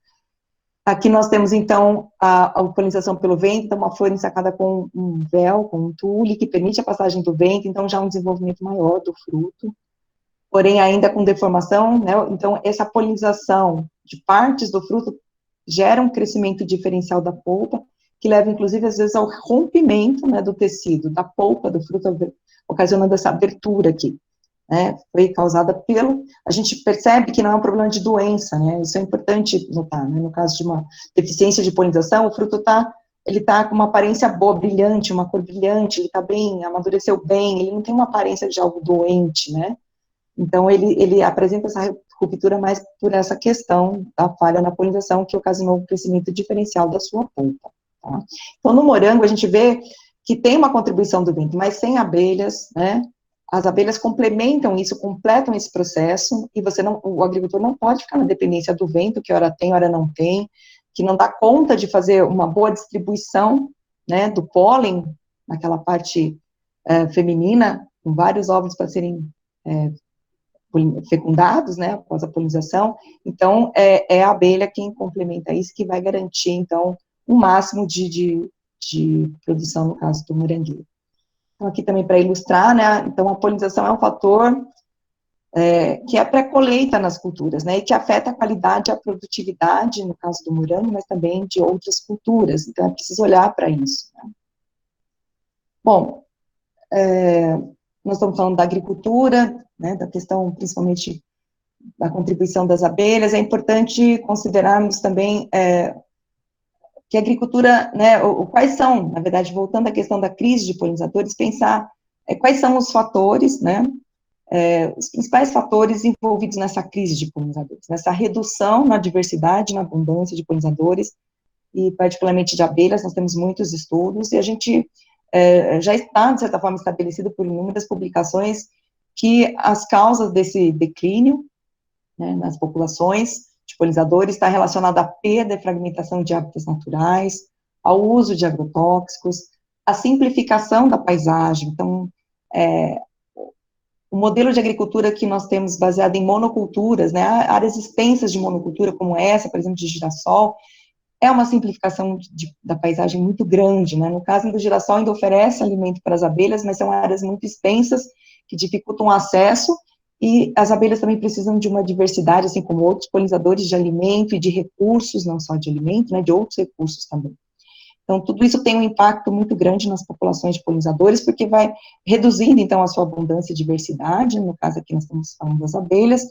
Aqui nós temos, então, a polinização pelo vento, então uma flor ensacada com um véu, com um tule, que permite a passagem do vento, então já um desenvolvimento maior do fruto, porém ainda com deformação, né, então essa polinização de partes do fruto gera um crescimento diferencial da polpa, que leva, inclusive, às vezes, ao rompimento, né, do tecido, da polpa do fruto, ocasionando essa abertura aqui. Né, foi causada a gente percebe que não é um problema de doença, né, isso é importante notar, né, no caso de uma deficiência de polinização, o fruto ele tá com uma aparência boa, brilhante, uma cor brilhante, ele tá bem, amadureceu bem, ele não tem uma aparência de algo doente, né, então ele apresenta essa ruptura mais por essa questão da falha na polinização, que ocasionou o crescimento diferencial da sua polpa, tá? Então, no morango, a gente vê que tem uma contribuição do vento, mas sem abelhas, né, as abelhas complementam isso, completam esse processo, e o agricultor não pode ficar na dependência do vento, que hora tem, hora não tem, que não dá conta de fazer uma boa distribuição, né, do pólen, naquela parte feminina, com vários óvulos para serem fecundados, né, após a polinização. Então, é a abelha quem complementa isso, que vai garantir, então, um máximo de produção, no caso do morangueiro. Então, aqui também para ilustrar, né, então a polinização é um fator que é pré-colheita nas culturas, né, e que afeta a qualidade e a produtividade, no caso do morango, mas também de outras culturas, então é preciso olhar para isso, né. Bom, nós estamos falando da agricultura, né, da questão, principalmente, da contribuição das abelhas. É importante considerarmos também que a agricultura, né, quais são, na verdade, voltando à questão da crise de polinizadores, pensar quais são os fatores, né, os principais fatores envolvidos nessa crise de polinizadores, nessa redução na diversidade, na abundância de polinizadores, e particularmente de abelhas. Nós temos muitos estudos, e a gente já está, de certa forma, estabelecido por inúmeras publicações que as causas desse declínio, né, nas populações de polinizadores está relacionada à perda e fragmentação de hábitats naturais, ao uso de agrotóxicos, à simplificação da paisagem. Então, o modelo de agricultura que nós temos baseado em monoculturas, né, áreas extensas de monocultura, como essa, por exemplo, de girassol, é uma simplificação da paisagem muito grande, né. No caso do girassol, ainda oferece alimento para as abelhas, mas são áreas muito extensas, que dificultam o acesso, e as abelhas também precisam de uma diversidade, assim como outros polinizadores, de alimento e de recursos, não só de alimento, né, de outros recursos também. Então, tudo isso tem um impacto muito grande nas populações de polinizadores, porque vai reduzindo, então, a sua abundância e diversidade. No caso aqui nós estamos falando das abelhas,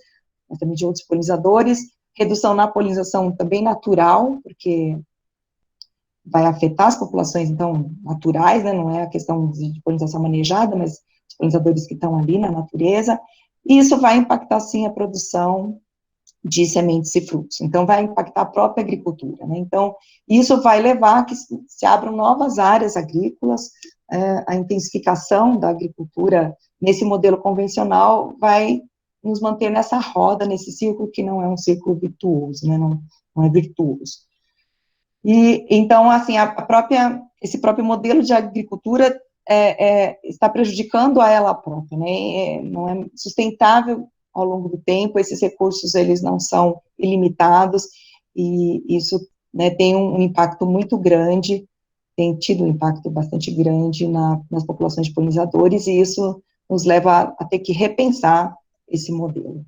mas também de outros polinizadores, redução na polinização também natural, porque vai afetar as populações, então, naturais, né, não é a questão de polinização manejada, mas os polinizadores que estão ali na natureza, e isso vai impactar, sim, a produção de sementes e frutos. Então, vai impactar a própria agricultura, né. Então, isso vai levar a que se abram novas áreas agrícolas, a intensificação da agricultura nesse modelo convencional vai nos manter nessa roda, nesse círculo que não é um círculo virtuoso, né, não é virtuoso. E, então, assim, esse próprio modelo de agricultura está prejudicando a ela própria, né, não é sustentável ao longo do tempo. Esses recursos, eles não são ilimitados, e isso, né, tem um impacto muito grande, tem tido um impacto bastante grande nas populações de polinizadores, e isso nos leva a ter que repensar esse modelo.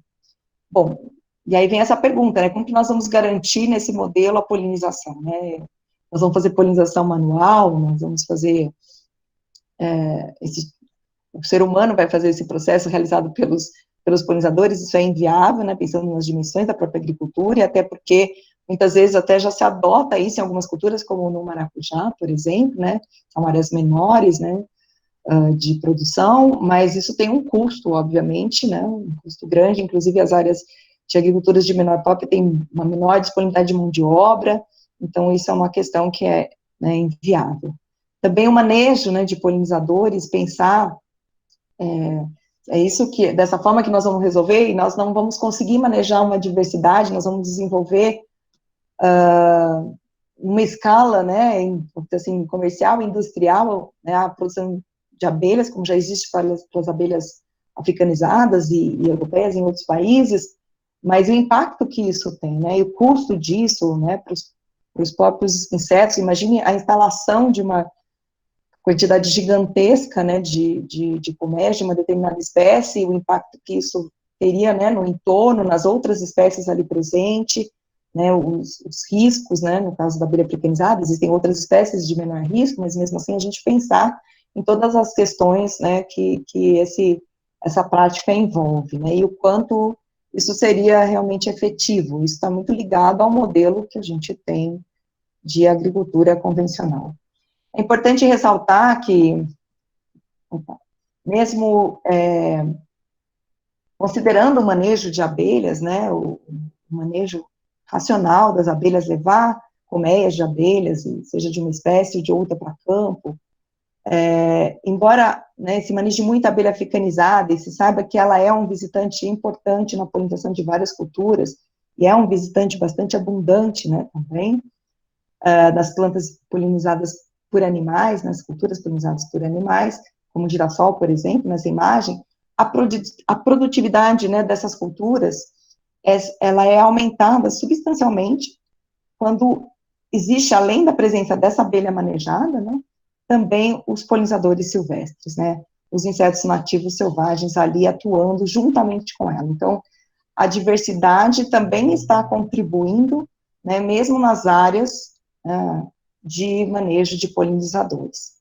Bom, e aí vem essa pergunta, né, como que nós vamos garantir nesse modelo a polinização, né? Nós vamos fazer polinização manual, nós vamos fazer, o ser humano vai fazer esse processo realizado pelos polinizadores. Isso é inviável, né, pensando nas dimensões da própria agricultura, e até porque, muitas vezes, até já se adota isso em algumas culturas, como no maracujá, por exemplo, né, são áreas menores, né, de produção, mas isso tem um custo, obviamente, né, um custo grande. Inclusive as áreas de agriculturas de menor porte têm uma menor disponibilidade de mão de obra, então isso é uma questão que é, né, inviável. Também o manejo, né, de polinizadores, pensar, isso que, dessa forma que nós vamos resolver, e nós não vamos conseguir manejar uma diversidade, nós vamos desenvolver uma escala, né, assim, comercial, industrial, né, a produção de abelhas, como já existe para as abelhas africanizadas e europeias em outros países, mas o impacto que isso tem, né, e o custo disso, né, para os próprios insetos. Imagine a instalação de uma quantidade gigantesca, né, de comércio de uma determinada espécie, e o impacto que isso teria, né, no entorno, nas outras espécies ali presentes, né, os riscos, né, no caso da abelha africanizada. Existem outras espécies de menor risco, mas mesmo assim a gente pensar em todas as questões, né, que essa prática envolve, né, e o quanto isso seria realmente efetivo. Isso está muito ligado ao modelo que a gente tem de agricultura convencional. É importante ressaltar que, mesmo considerando o manejo de abelhas, né, o manejo racional das abelhas, levar colmeias de abelhas, seja de uma espécie ou de outra para campo, embora, né, se maneje muita abelha africanizada e se saiba que ela é um visitante importante na polinização de várias culturas, e é um visitante bastante abundante, né, também, das plantas polinizadas por animais, nas culturas polinizadas por animais, como o girassol, por exemplo, nessa imagem, a produtividade, né, dessas culturas, ela é aumentada substancialmente quando existe, além da presença dessa abelha manejada, né, também os polinizadores silvestres, né, os insetos nativos selvagens ali atuando juntamente com ela. Então, a diversidade também está contribuindo, né, mesmo nas áreas de manejo de polinizadores.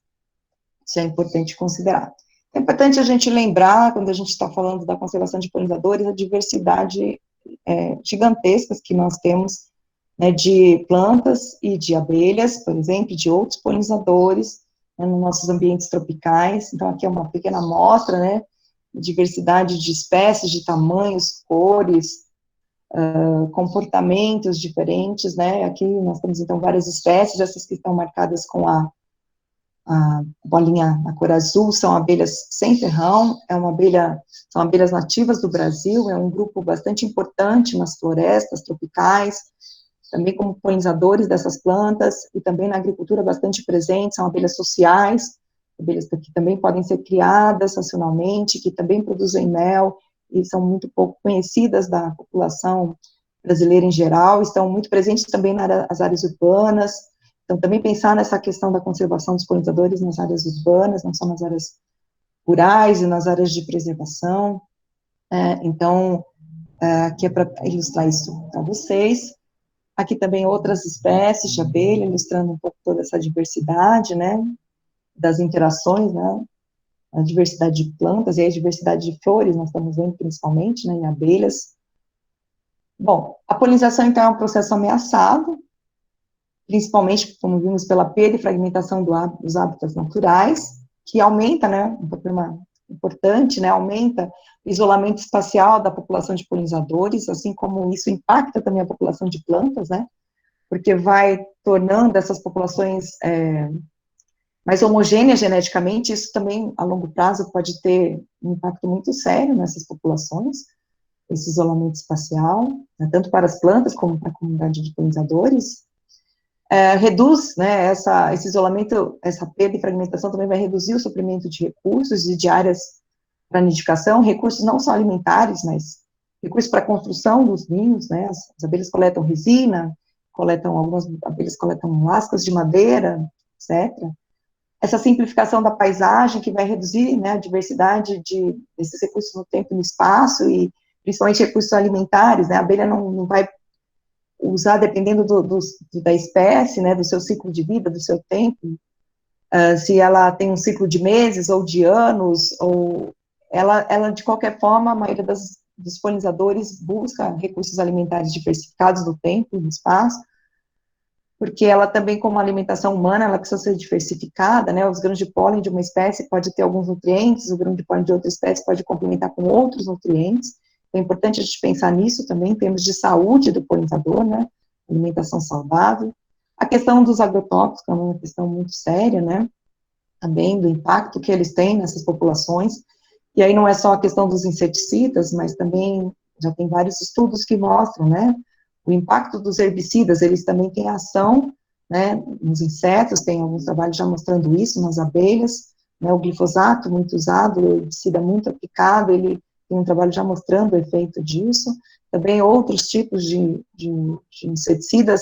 Isso é importante considerar. É importante a gente lembrar, quando a gente está falando da conservação de polinizadores, a diversidade gigantesca que nós temos, né, de plantas e de abelhas, por exemplo, de outros polinizadores, né, nos nossos ambientes tropicais. Então, aqui é uma pequena amostra, né, diversidade de espécies, de tamanhos, cores, comportamentos diferentes, né, aqui nós temos, então, várias espécies, essas que estão marcadas com a bolinha na cor azul, são abelhas sem ferrão, são abelhas nativas do Brasil, é um grupo bastante importante nas florestas tropicais, também como polinizadores dessas plantas, e também na agricultura bastante presentes, são abelhas sociais, abelhas que também podem ser criadas racionalmente, que também produzem mel, e são muito pouco conhecidas da população brasileira em geral, estão muito presentes também nas áreas urbanas. Então, também pensar nessa questão da conservação dos polinizadores nas áreas urbanas, não só nas áreas rurais e nas áreas de preservação. Então, aqui é para ilustrar isso para vocês. Aqui também outras espécies de abelha, ilustrando um pouco toda essa diversidade, né, das interações, né, a diversidade de plantas e a diversidade de flores, nós estamos vendo principalmente, né, em abelhas. Bom, a polinização, então, é um processo ameaçado, principalmente, como vimos, pela perda e fragmentação dos hábitats naturais, que aumenta, né, um problema importante, né, aumenta o isolamento espacial da população de polinizadores, assim como isso impacta também a população de plantas, né, porque vai tornando essas populações mais homogêneas geneticamente, isso também, a longo prazo, pode ter um impacto muito sério nessas populações, esse isolamento espacial, né, tanto para as plantas como para a comunidade de polinizadores. Reduz, né, esse isolamento, essa perda e fragmentação também vai reduzir o suprimento de recursos e de áreas para nidificação, recursos não só alimentares, mas recursos para a construção dos ninhos, né, as abelhas coletam resina, algumas abelhas coletam lascas de madeira, etc. Essa simplificação da paisagem que vai reduzir, né, a diversidade desses recursos no tempo e no espaço, e principalmente recursos alimentares, né, a abelha não vai usar, dependendo da espécie, né, do seu ciclo de vida, do seu tempo, se ela tem um ciclo de meses ou de anos, ou ela de qualquer forma, a maioria dos polinizadores busca recursos alimentares diversificados no tempo e no espaço, porque ela também, como alimentação humana, ela precisa ser diversificada, né, os grãos de pólen de uma espécie pode ter alguns nutrientes, o grão de pólen de outra espécie pode complementar com outros nutrientes. É importante a gente pensar nisso também, em termos de saúde do polinizador, né, alimentação saudável. A questão dos agrotóxicos é uma questão muito séria, né, também do impacto que eles têm nessas populações, e aí não é só a questão dos inseticidas, mas também já tem vários estudos que mostram, né, o impacto dos herbicidas, eles também têm ação, né, nos insetos, tem alguns trabalhos já mostrando isso, nas abelhas, né, o glifosato muito usado, o herbicida muito aplicado, ele tem um trabalho já mostrando o efeito disso, também outros tipos de inseticidas,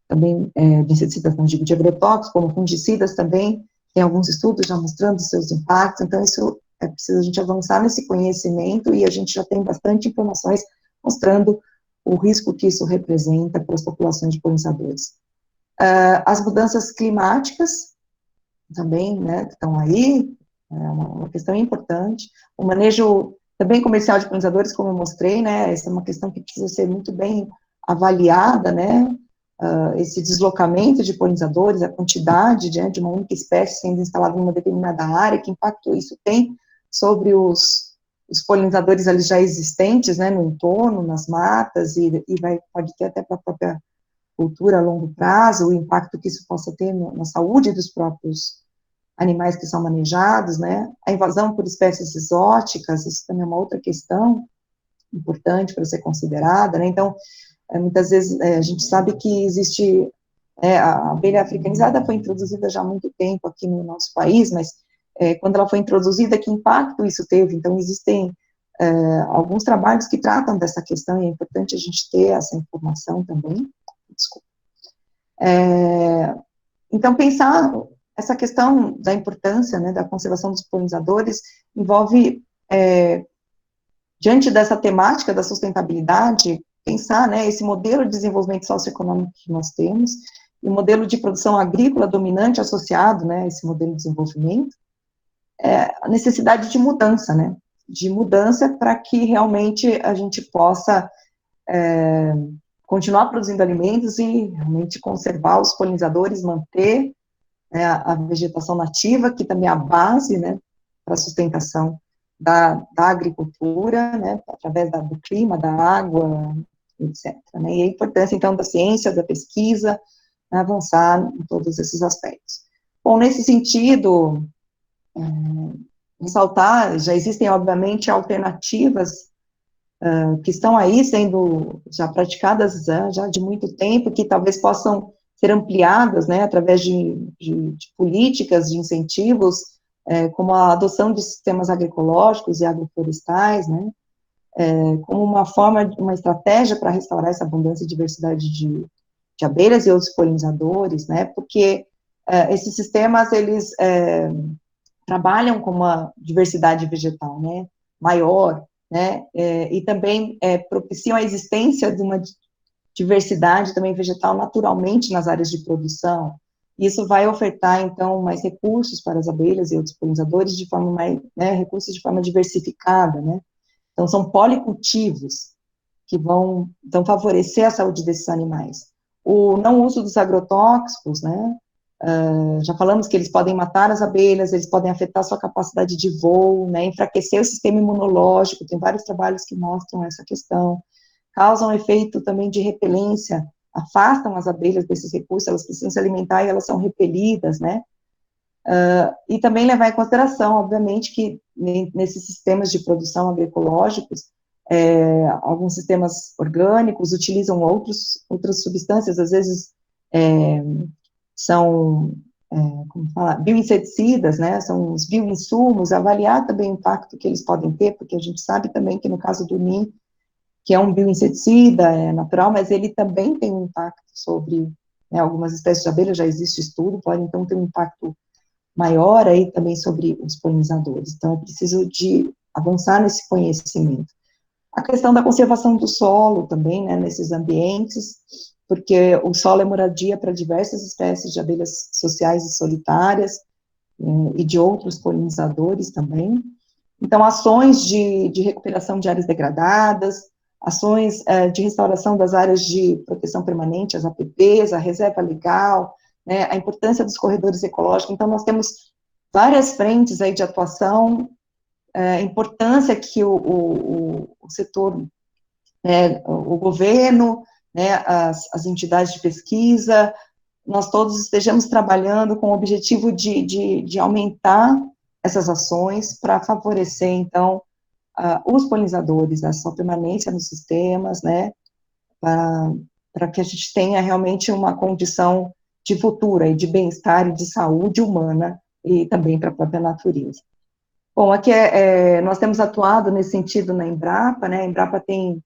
também, de inseticidas, não digo de agrotóxicos, como fungicidas também, tem alguns estudos já mostrando seus impactos, então isso é preciso a gente avançar nesse conhecimento, e a gente já tem bastante informações mostrando o risco que isso representa para as populações de polinizadores. As mudanças climáticas também, né, estão aí, é uma questão importante, o manejo também comercial de polinizadores, como eu mostrei, né, essa é uma questão que precisa ser muito bem avaliada, né, esse deslocamento de polinizadores, a quantidade de uma única espécie sendo instalada em uma determinada área, que impacto isso tem sobre os polinizadores ali já existentes, né, no entorno, nas matas, e pode ter até para a própria cultura a longo prazo, o impacto que isso possa ter na saúde dos próprios animais que são manejados, né, a invasão por espécies exóticas, isso também é uma outra questão importante para ser considerada, né, então, muitas vezes a gente sabe que existe, a abelha africanizada foi introduzida já há muito tempo aqui no nosso país, mas quando ela foi introduzida, que impacto isso teve. Então, existem alguns trabalhos que tratam dessa questão, e é importante a gente ter essa informação também. Desculpa. Então, pensar essa questão da importância, né, da conservação dos polinizadores envolve, diante dessa temática da sustentabilidade, pensar, né, esse modelo de desenvolvimento socioeconômico que nós temos, e o modelo de produção agrícola dominante associado, né, a esse modelo de desenvolvimento, a necessidade de mudança, né, de mudança para que realmente a gente possa continuar produzindo alimentos e realmente conservar os polinizadores, manter, né, a vegetação nativa, que também é a base, né, para a sustentação da agricultura, né, através do clima, da água, etc. Né, e a importância, então, da ciência, da pesquisa, avançar em todos esses aspectos. Bom, nesse sentido, ressaltar, já existem, obviamente, alternativas que estão aí sendo já praticadas já de muito tempo, que talvez possam ser ampliadas, né, através de políticas, de incentivos, como a adoção de sistemas agroecológicos e agroflorestais, né, como uma forma, uma estratégia para restaurar essa abundância e diversidade de abelhas e outros polinizadores, né, porque esses sistemas, eles trabalham com uma diversidade vegetal, né, maior, né, e também propiciam a existência de uma diversidade também vegetal naturalmente nas áreas de produção. Isso vai ofertar, então, mais recursos para as abelhas e outros polinizadores de forma mais, né, recursos de forma diversificada, né. Então, são policultivos que vão, então, favorecer a saúde desses animais. O não uso dos agrotóxicos, né, já falamos que eles podem matar as abelhas, eles podem afetar sua capacidade de voo, né, enfraquecer o sistema imunológico, tem vários trabalhos que mostram essa questão, causam efeito também de repelência, afastam as abelhas desses recursos, elas precisam se alimentar e elas são repelidas, né, e também levar em consideração, obviamente, que nesses sistemas de produção agroecológicos, alguns sistemas orgânicos utilizam outras substâncias, às vezes são, como falar, bioinseticidas, né, são os bioinsumos, avaliar também o impacto que eles podem ter, porque a gente sabe também que no caso do NIM, que é um bioinseticida, é natural, mas ele também tem um impacto sobre, né, algumas espécies de abelha, já existe estudo, pode então ter um impacto maior aí também sobre os polinizadores, então é preciso de avançar nesse conhecimento. A questão da conservação do solo também, né, nesses ambientes, porque o solo é moradia para diversas espécies de abelhas sociais e solitárias, e de outros polinizadores também. Então, ações de recuperação de áreas degradadas, ações de restauração das áreas de proteção permanente, as APPs, a reserva legal, né, a importância dos corredores ecológicos. Então, nós temos várias frentes aí de atuação, a importância que o setor, né, o governo, né, as entidades de pesquisa, nós todos estejamos trabalhando com o objetivo de aumentar essas ações para favorecer, então, os polinizadores, a sua permanência nos sistemas, né, para que a gente tenha realmente uma condição de futuro, e de bem-estar e de saúde humana, e também para a própria natureza. Bom, aqui nós temos atuado nesse sentido na Embrapa, né, a Embrapa tem,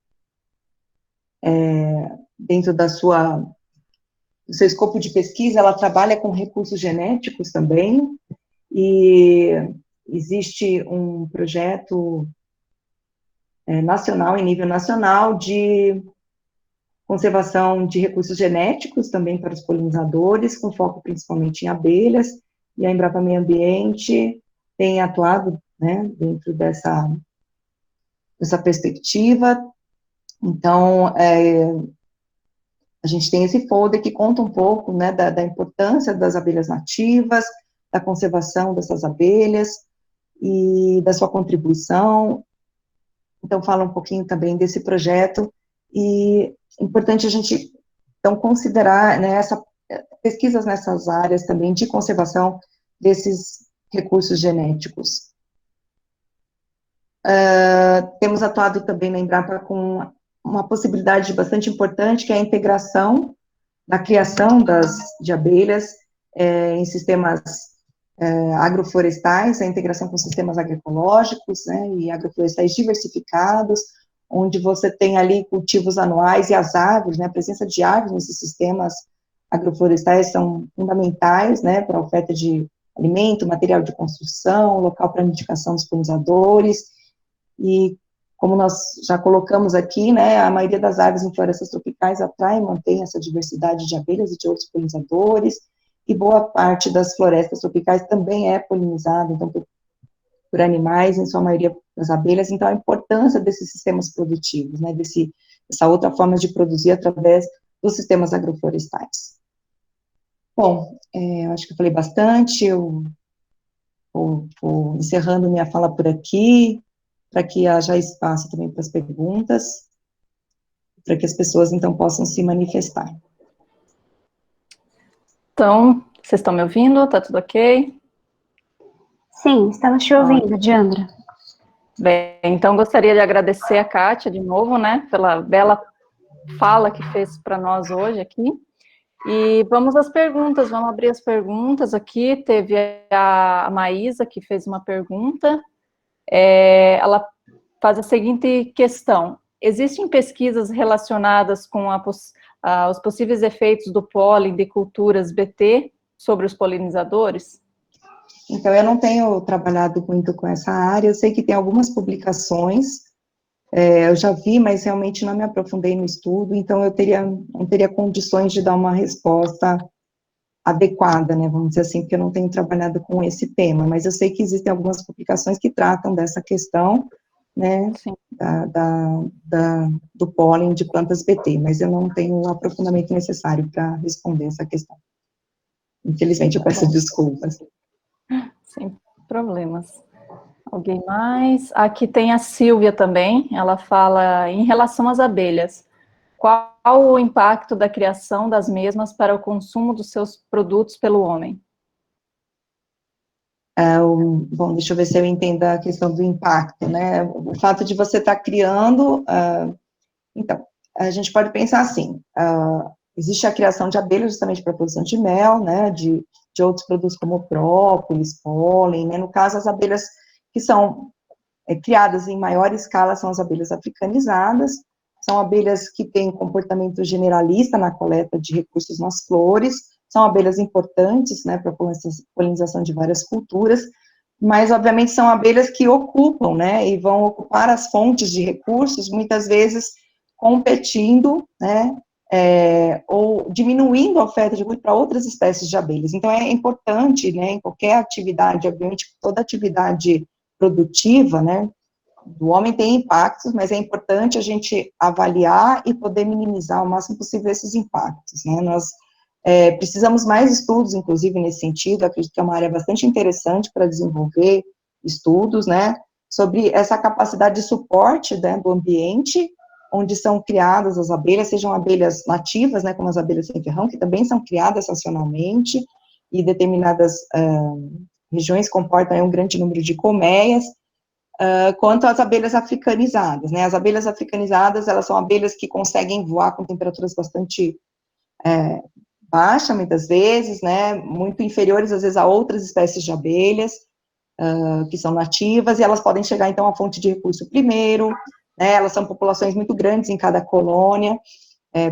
dentro do seu escopo de pesquisa, ela trabalha com recursos genéticos também, e existe um projeto nacional, em nível nacional, de conservação de recursos genéticos também para os polinizadores, com foco principalmente em abelhas, e a Embrapa Meio Ambiente tem atuado, né, dentro dessa perspectiva. Então, a gente tem esse folder que conta um pouco, né, da importância das abelhas nativas, da conservação dessas abelhas e da sua contribuição. Então, fala um pouquinho também desse projeto, e é importante a gente, então, considerar, né, pesquisas nessas áreas também de conservação desses recursos genéticos. Temos atuado também na Embrapa com uma possibilidade bastante importante, que é a integração da criação de abelhas em sistemas agroflorestais, a integração com sistemas agroecológicos, né, e agroflorestais diversificados, onde você tem ali cultivos anuais e as árvores, né, a presença de árvores nesses sistemas agroflorestais são fundamentais, né, para a oferta de alimento, material de construção, local para nidificação dos polinizadores, e como nós já colocamos aqui, né, a maioria das árvores em florestas tropicais atrai e mantém essa diversidade de abelhas e de outros polinizadores, e boa parte das florestas tropicais também é polinizada, então, por animais, em sua maioria das abelhas, então a importância desses sistemas produtivos, né, dessa outra forma de produzir através dos sistemas agroflorestais. Bom, eu acho que eu falei bastante, eu vou encerrando minha fala por aqui, para que haja espaço também para as perguntas, para que as pessoas, então, possam se manifestar. Então, vocês estão me ouvindo? Está tudo ok? Sim, estamos te ouvindo, Diandra. Bem, então gostaria de agradecer a Kátia de novo, né, pela bela fala que fez para nós hoje aqui. E vamos às perguntas, vamos abrir as perguntas aqui. Teve a Maísa que fez uma pergunta. Ela faz a seguinte questão: existem pesquisas relacionadas com os possíveis efeitos do pólen de culturas BT sobre os polinizadores? Então, eu não tenho trabalhado muito com essa área, eu sei que tem algumas publicações, eu já vi, mas realmente não me aprofundei no estudo, então eu não teria condições de dar uma resposta adequada, né, vamos dizer assim, porque eu não tenho trabalhado com esse tema, mas eu sei que existem algumas publicações que tratam dessa questão, né, do pólen de plantas BT, mas eu não tenho o aprofundamento necessário para responder essa questão. Infelizmente, eu peço desculpas. Sem problemas. Alguém mais? Aqui tem a Silvia também, ela fala em relação às abelhas. Qual o impacto da criação das mesmas para o consumo dos seus produtos pelo homem? Bom, deixa eu ver se eu entendo a questão do impacto, né? O fato de você estar criando, então, a gente pode pensar assim, existe a criação de abelhas justamente para a produção de mel, né, de outros produtos como própolis, pólen, né, no caso as abelhas que são criadas em maior escala são as abelhas africanizadas, são abelhas que têm comportamento generalista na coleta de recursos nas flores, são abelhas importantes, né, para a polinização de várias culturas, mas, obviamente, são abelhas que ocupam, né, e vão ocupar as fontes de recursos, muitas vezes competindo, né, ou diminuindo a oferta de recursos para outras espécies de abelhas. Então, é importante, né, em qualquer atividade, obviamente, toda atividade produtiva, né, do homem tem impactos, mas é importante a gente avaliar e poder minimizar o máximo possível esses impactos, né, nós precisamos mais estudos, inclusive, nesse sentido, acredito que é uma área bastante interessante para desenvolver estudos, né, sobre essa capacidade de suporte, né, do ambiente, onde são criadas as abelhas, sejam abelhas nativas, né, como as abelhas sem ferrão, que também são criadas estacionalmente, e determinadas regiões comportam um grande número de colmeias, quanto às abelhas africanizadas, né, as abelhas africanizadas, elas são abelhas que conseguem voar com temperaturas bastante baixa, muitas vezes, né, muito inferiores, às vezes, a outras espécies de abelhas, que são nativas, e elas podem chegar, então, à fonte de recurso primeiro, né, elas são populações muito grandes em cada colônia,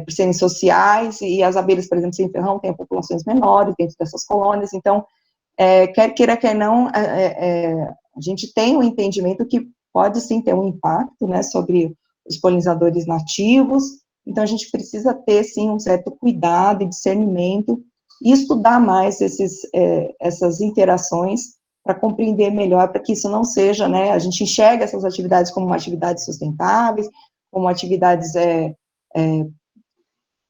por serem sociais, e as abelhas, por exemplo, sem ferrão, têm populações menores dentro dessas colônias, então, quer queira, quer não, a gente tem um entendimento que pode, sim, ter um impacto, né, sobre os polinizadores nativos, então a gente precisa ter, sim, um certo cuidado e discernimento, e estudar mais essas interações, para compreender melhor, para que isso não seja, né, a gente enxerga essas atividades como atividades sustentáveis, como atividades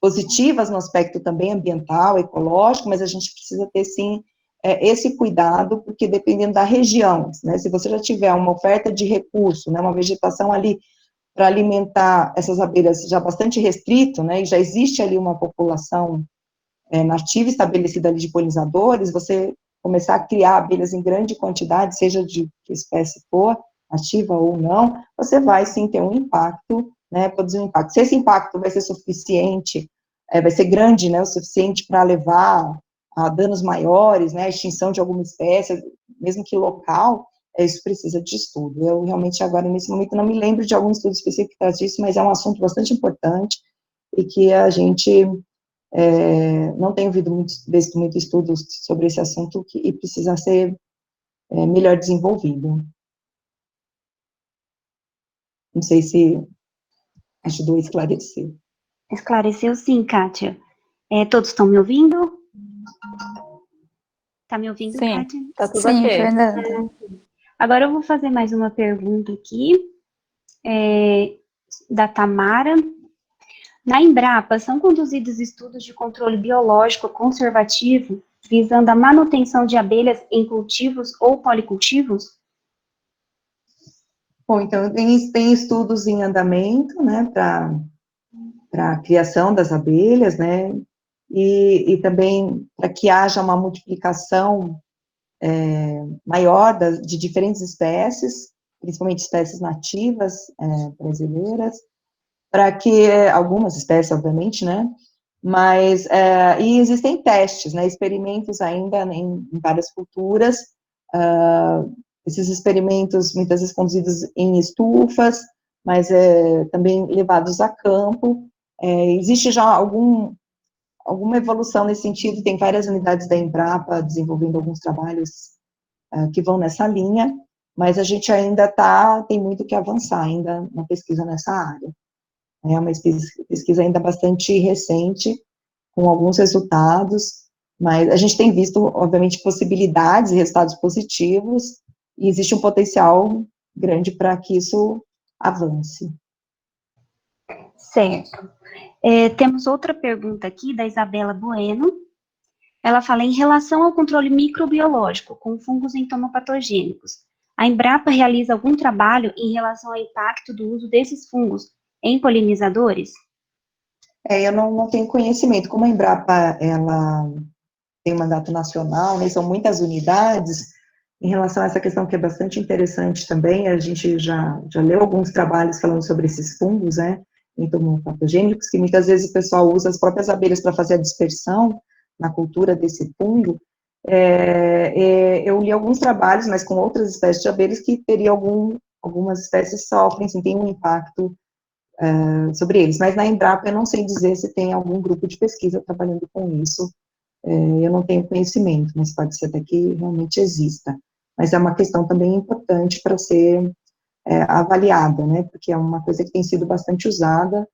positivas no aspecto também ambiental, ecológico, mas a gente precisa ter, sim, esse cuidado, porque dependendo da região, né, se você já tiver uma oferta de recurso, né, uma vegetação ali para alimentar essas abelhas já bastante restrito, né, e já existe ali uma população nativa estabelecida ali de polinizadores, você começar a criar abelhas em grande quantidade, seja de que espécie for, nativa ou não, você vai sim ter um impacto, né, produzir um impacto. Se esse impacto vai ser suficiente, vai ser grande, né, o suficiente para levar a danos maiores, né, a extinção de alguma espécie, mesmo que local, isso precisa de estudo. Eu realmente agora, nesse momento, não me lembro de algum estudo específico que traz isso, mas é um assunto bastante importante e que a gente não tem visto muito estudos sobre esse assunto e precisa ser melhor desenvolvido. Não sei se ajudou a esclarecer. Esclareceu sim, Kátia. Todos estão me ouvindo? Está me ouvindo, Sim, Kátia? tá tudo Sim, ok. Fernanda. Agora eu vou fazer mais uma pergunta aqui, da Tamara. Na Embrapa, são conduzidos estudos de controle biológico conservativo visando a manutenção de abelhas em cultivos ou policultivos? Bom, então, tem estudos em andamento, né, para a criação das abelhas, né, e também para que haja uma multiplicação maior de diferentes espécies, principalmente espécies nativas brasileiras, para que, algumas espécies, obviamente, né, mas, e existem testes, né, experimentos ainda em várias culturas, esses experimentos muitas vezes conduzidos em estufas, mas também levados a campo. Existe já alguma evolução nesse sentido, tem várias unidades da Embrapa desenvolvendo alguns trabalhos que vão nessa linha, mas a gente ainda tem muito que avançar ainda na pesquisa nessa área. É uma pesquisa ainda bastante recente, com alguns resultados, mas a gente tem visto, obviamente, possibilidades e resultados positivos, e existe um potencial grande para que isso avance. Certo. Temos outra pergunta aqui da Isabela Bueno. Ela fala, em relação ao controle microbiológico com fungos entomopatogênicos, a Embrapa realiza algum trabalho em relação ao impacto do uso desses fungos em polinizadores? Eu não tenho conhecimento, como a Embrapa, ela tem um mandato nacional, né, são muitas unidades, em relação a essa questão que é bastante interessante também, a gente já leu alguns trabalhos falando sobre esses fungos, né, entomopatogênicos, que muitas vezes o pessoal usa as próprias abelhas para fazer a dispersão na cultura desse fungo. Eu li alguns trabalhos, mas com outras espécies de abelhas que algumas espécies sofrem, assim, tem um impacto sobre eles, mas na Embrapa eu não sei dizer se tem algum grupo de pesquisa trabalhando com isso, eu não tenho conhecimento, mas pode ser até que realmente exista. Mas é uma questão também importante para ser avaliada, né, porque é uma coisa que tem sido bastante usada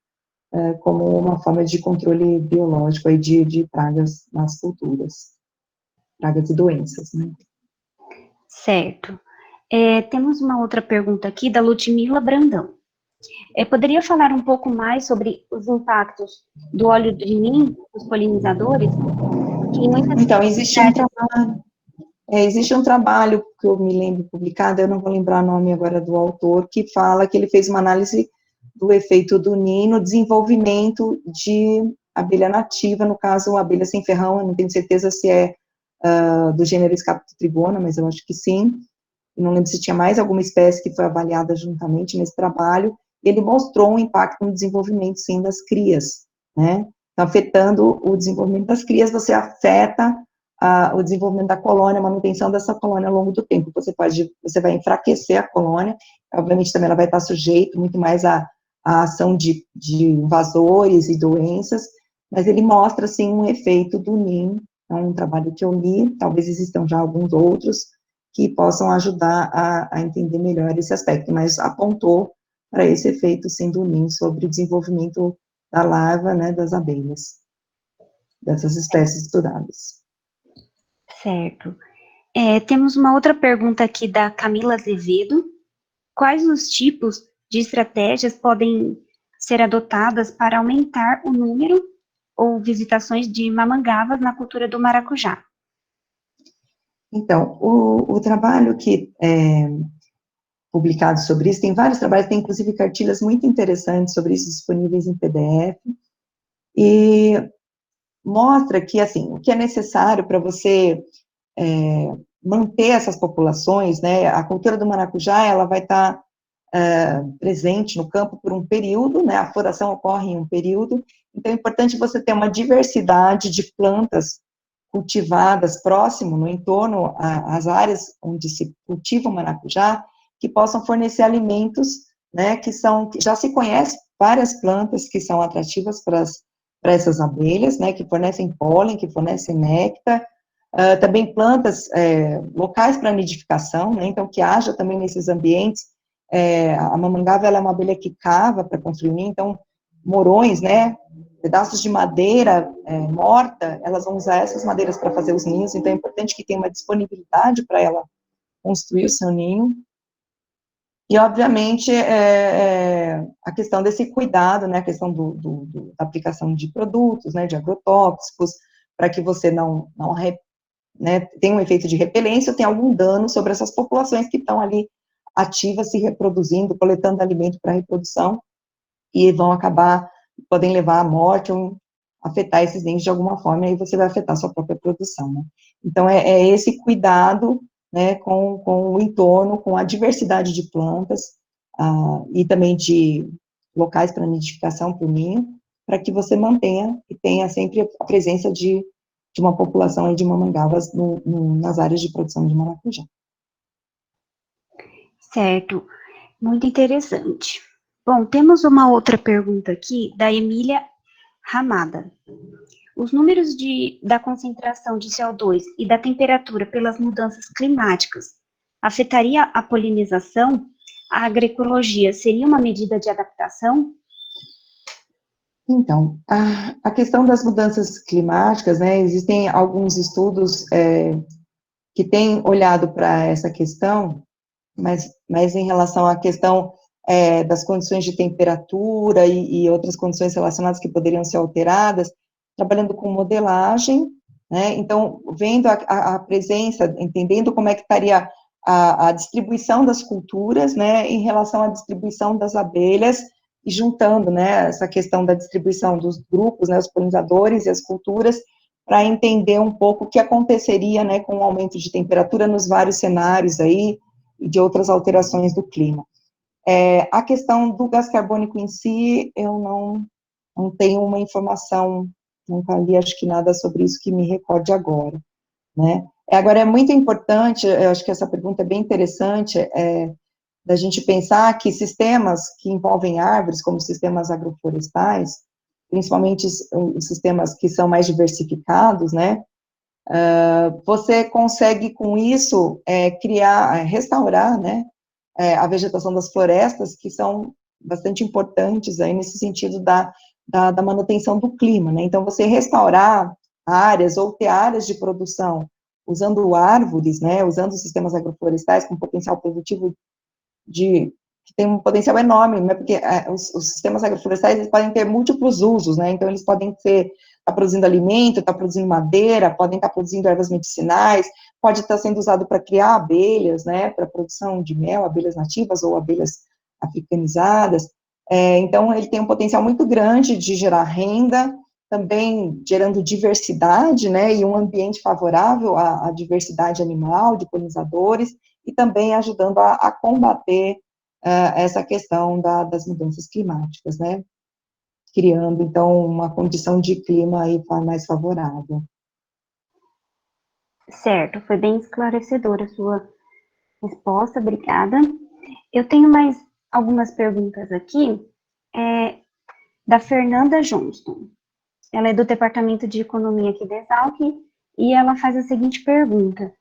como uma forma de controle biológico aí de pragas nas culturas, pragas e doenças, né. Certo. Temos uma outra pergunta aqui da Ludmila Brandão. Poderia falar um pouco mais sobre os impactos do óleo de nim nos polinizadores? Então, existe um trabalho que eu me lembro publicado, eu não vou lembrar o nome agora do autor, que fala que ele fez uma análise do efeito do nim no desenvolvimento de abelha nativa, no caso, a abelha sem ferrão, eu não tenho certeza se é do gênero Scaptotrigona, mas eu acho que sim, não lembro se tinha mais alguma espécie que foi avaliada juntamente nesse trabalho, ele mostrou um impacto no desenvolvimento, sim, das crias, né, então, afetando o desenvolvimento das crias, você afeta o desenvolvimento da colônia, a manutenção dessa colônia ao longo do tempo, você vai enfraquecer a colônia, obviamente também ela vai estar sujeita muito mais à ação de invasores e doenças, mas ele mostra, assim, um efeito do nim, é um trabalho que eu li, talvez existam já alguns outros, que possam ajudar a entender melhor esse aspecto, mas apontou para esse efeito, sim, do nim sobre o desenvolvimento da larva, né, das abelhas, dessas espécies estudadas. Certo. Temos uma outra pergunta aqui da Camila Azevedo. Quais os tipos de estratégias podem ser adotadas para aumentar o número ou visitações de mamangavas na cultura do maracujá? Então, o trabalho que publicado sobre isso, tem vários trabalhos, tem inclusive cartilhas muito interessantes sobre isso, disponíveis em PDF, e mostra que, assim, o que é necessário para você manter essas populações, né, a cultura do maracujá, ela vai estar presente no campo por um período, né, a floração ocorre em um período, então é importante você ter uma diversidade de plantas cultivadas próximo, no entorno, às áreas onde se cultiva o maracujá, que possam fornecer alimentos, né, que já se conhece várias plantas que são atrativas para essas abelhas, né, que fornecem pólen, que fornecem néctar, também plantas locais para nidificação, né, então que haja também nesses ambientes, a mamangava, ela é uma abelha que cava para construir ninho, então morões, né, pedaços de madeira morta, elas vão usar essas madeiras para fazer os ninhos, então é importante que tenha uma disponibilidade para ela construir o seu ninho. E, obviamente, a questão desse cuidado, né, a questão da aplicação de produtos, né, de agrotóxicos, para que você não né, tenha um efeito de repelência ou tenha algum dano sobre essas populações que estão ali ativas, se reproduzindo, coletando alimento para reprodução, e vão podem levar à morte ou afetar esses ninhos de alguma forma, e aí você vai afetar a sua própria produção, né. Então, é esse cuidado, né, com o entorno, com a diversidade de plantas, e também de locais para nidificação para o ninho, para que você mantenha e tenha sempre a presença de uma população aí de mamangavas nas áreas de produção de maracujá. Certo, muito interessante. Bom, temos uma outra pergunta aqui, da Emília Ramada. Os números da concentração de CO2 e da temperatura pelas mudanças climáticas afetaria a polinização? A agroecologia seria uma medida de adaptação? Então, a questão das mudanças climáticas, né, existem alguns estudos que têm olhado para essa questão, mas em relação à questão das condições de temperatura e outras condições relacionadas que poderiam ser alteradas, trabalhando com modelagem, né, então, vendo a presença, entendendo como é que estaria a distribuição das culturas, né, em relação à distribuição das abelhas, e juntando, né, essa questão da distribuição dos grupos, né, os polinizadores e as culturas, para entender um pouco o que aconteceria, né, com o aumento de temperatura nos vários cenários aí, e de outras alterações do clima. A questão do gás carbônico em si, eu não tenho uma informação, nunca li, acho que nada sobre isso que me recorde agora, né. Agora, é muito importante, eu acho que essa pergunta é bem interessante, da gente pensar que sistemas que envolvem árvores, como sistemas agroflorestais, principalmente os sistemas que são mais diversificados, né, você consegue, com isso, restaurar, né, a vegetação das florestas, que são bastante importantes aí nesse sentido da manutenção do clima, né, então você restaurar áreas ou ter áreas de produção usando árvores, né, usando sistemas agroflorestais com potencial produtivo que tem um potencial enorme, né, porque os sistemas agroflorestais, eles podem ter múltiplos usos, né, então eles podem estar produzindo alimento, estar produzindo madeira, podem estar produzindo ervas medicinais, pode estar sendo usado para criar abelhas, né, para produção de mel, abelhas nativas ou abelhas africanizadas, então ele tem um potencial muito grande de gerar renda, também gerando diversidade, né, e um ambiente favorável à diversidade animal, de polinizadores, e também ajudando a combater essa questão das mudanças climáticas, né, criando, então, uma condição de clima aí mais favorável. Certo, foi bem esclarecedora a sua resposta, obrigada. Eu tenho mais algumas perguntas aqui, da Fernanda Johnston. Ela é do Departamento de Economia aqui da Exalc, e ela faz a seguinte pergunta.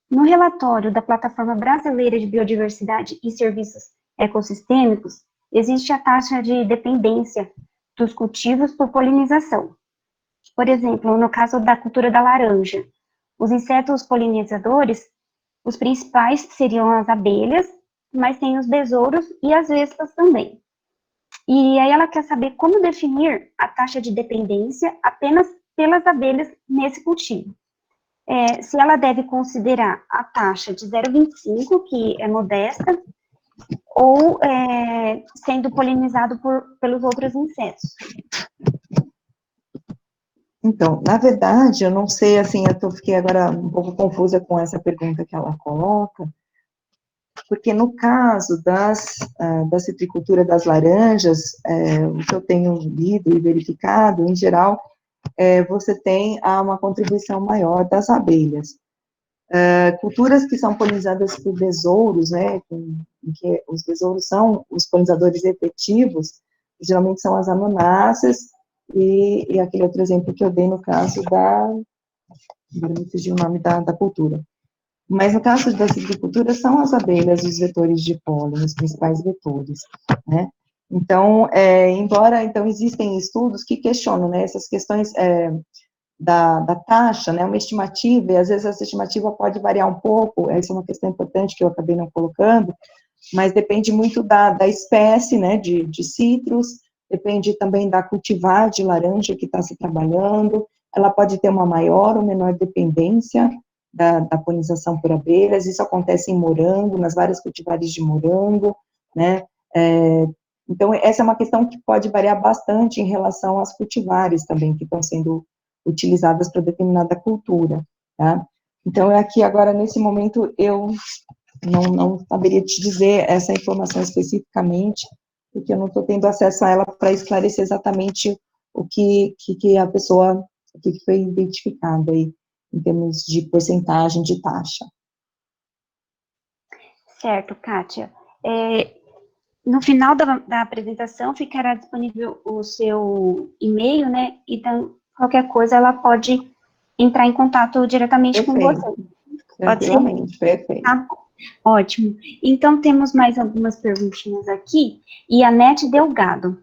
No relatório da Plataforma Brasileira de Biodiversidade e Serviços Ecossistêmicos, existe a taxa de dependência dos cultivos por polinização. Por exemplo, no caso da cultura da laranja, os insetos polinizadores, os principais seriam as abelhas, mas tem os besouros e as vespas também. E aí ela quer saber como definir a taxa de dependência apenas pelas abelhas nesse cultivo. Se ela deve considerar a taxa de 0,25, que é modesta, ou sendo polinizado pelos outros insetos. Então, na verdade, eu não sei, assim, fiquei agora um pouco confusa com essa pergunta que ela coloca, porque no caso da citricultura das laranjas, o que eu tenho lido e verificado, em geral, você tem uma contribuição maior das abelhas. Culturas que são polinizadas por besouros, né, em que os besouros são os polinizadores efetivos, geralmente são as anonáceas, e aquele outro exemplo que eu dei no caso agora me fugiu o nome da cultura. Mas no caso da silvicultura, são as abelhas os vetores de pólen, os principais vetores, né? Então, embora, então, existem estudos que questionam, né, essas questões da taxa, né, uma estimativa, e às vezes essa estimativa pode variar um pouco, essa é uma questão importante que eu acabei não colocando, mas depende muito da espécie, né, de citros, depende também da cultivar de laranja que está se trabalhando, ela pode ter uma maior ou menor dependência da polinização por abelhas, isso acontece em morango, nas várias cultivares de morango, né, então essa é uma questão que pode variar bastante em relação às cultivares também, que estão sendo utilizadas para determinada cultura, tá? Então, aqui agora, nesse momento, eu não saberia te dizer essa informação especificamente, porque eu não estou tendo acesso a ela para esclarecer exatamente o que a pessoa, o que foi identificado aí, em termos de porcentagem de taxa. Certo, Kátia. No final da apresentação ficará disponível o seu e-mail, né? Então, qualquer coisa ela pode entrar em contato diretamente com você. Pode ser? Tranquilamente, perfeito. Tá bom. Ótimo. Então, temos mais algumas perguntinhas aqui. E a Nete Delgado.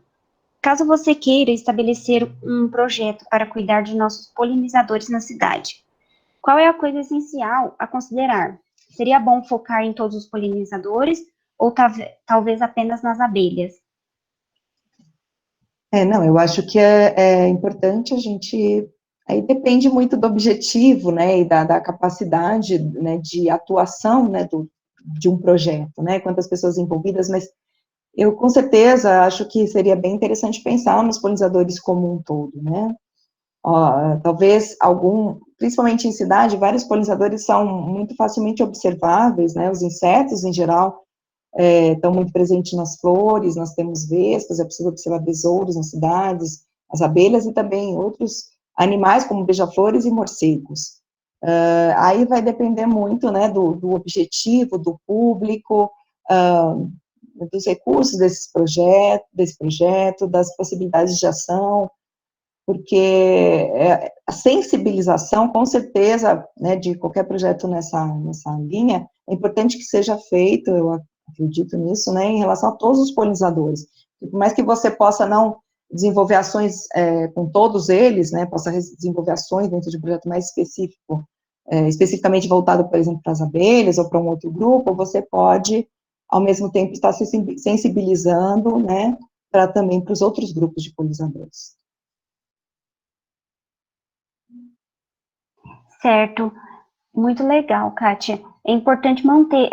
Caso você queira estabelecer um projeto para cuidar de nossos polinizadores na cidade, qual é a coisa essencial a considerar? Seria bom focar em todos os polinizadores ou talvez apenas nas abelhas? Não, eu acho que é importante a gente, aí depende muito do objetivo, né, e da capacidade, né, de atuação, né, de um projeto, né, quantas pessoas envolvidas, mas eu, com certeza, acho que seria bem interessante pensar nos polinizadores como um todo, né, talvez principalmente em cidade, vários polinizadores são muito facilmente observáveis, né, os insetos, em geral, estão muito presentes nas flores, nós temos vespas, é possível observar besouros nas cidades, as abelhas e também outros animais, como beija-flores e morcegos. Aí vai depender muito, né, do objetivo, do público, dos recursos desse projeto, das possibilidades de ação, porque a sensibilização, com certeza, né, de qualquer projeto nessa linha, é importante que seja feito, eu acredito nisso, né, em relação a todos os polinizadores. Por mais que você possa não desenvolver ações com todos eles, né, possa desenvolver ações dentro de um projeto mais específico, especificamente voltado, por exemplo, para as abelhas ou para um outro grupo, você pode, ao mesmo tempo, estar se sensibilizando, né, também para os outros grupos de polinizadores. Certo. Muito legal, Kátia. É importante manter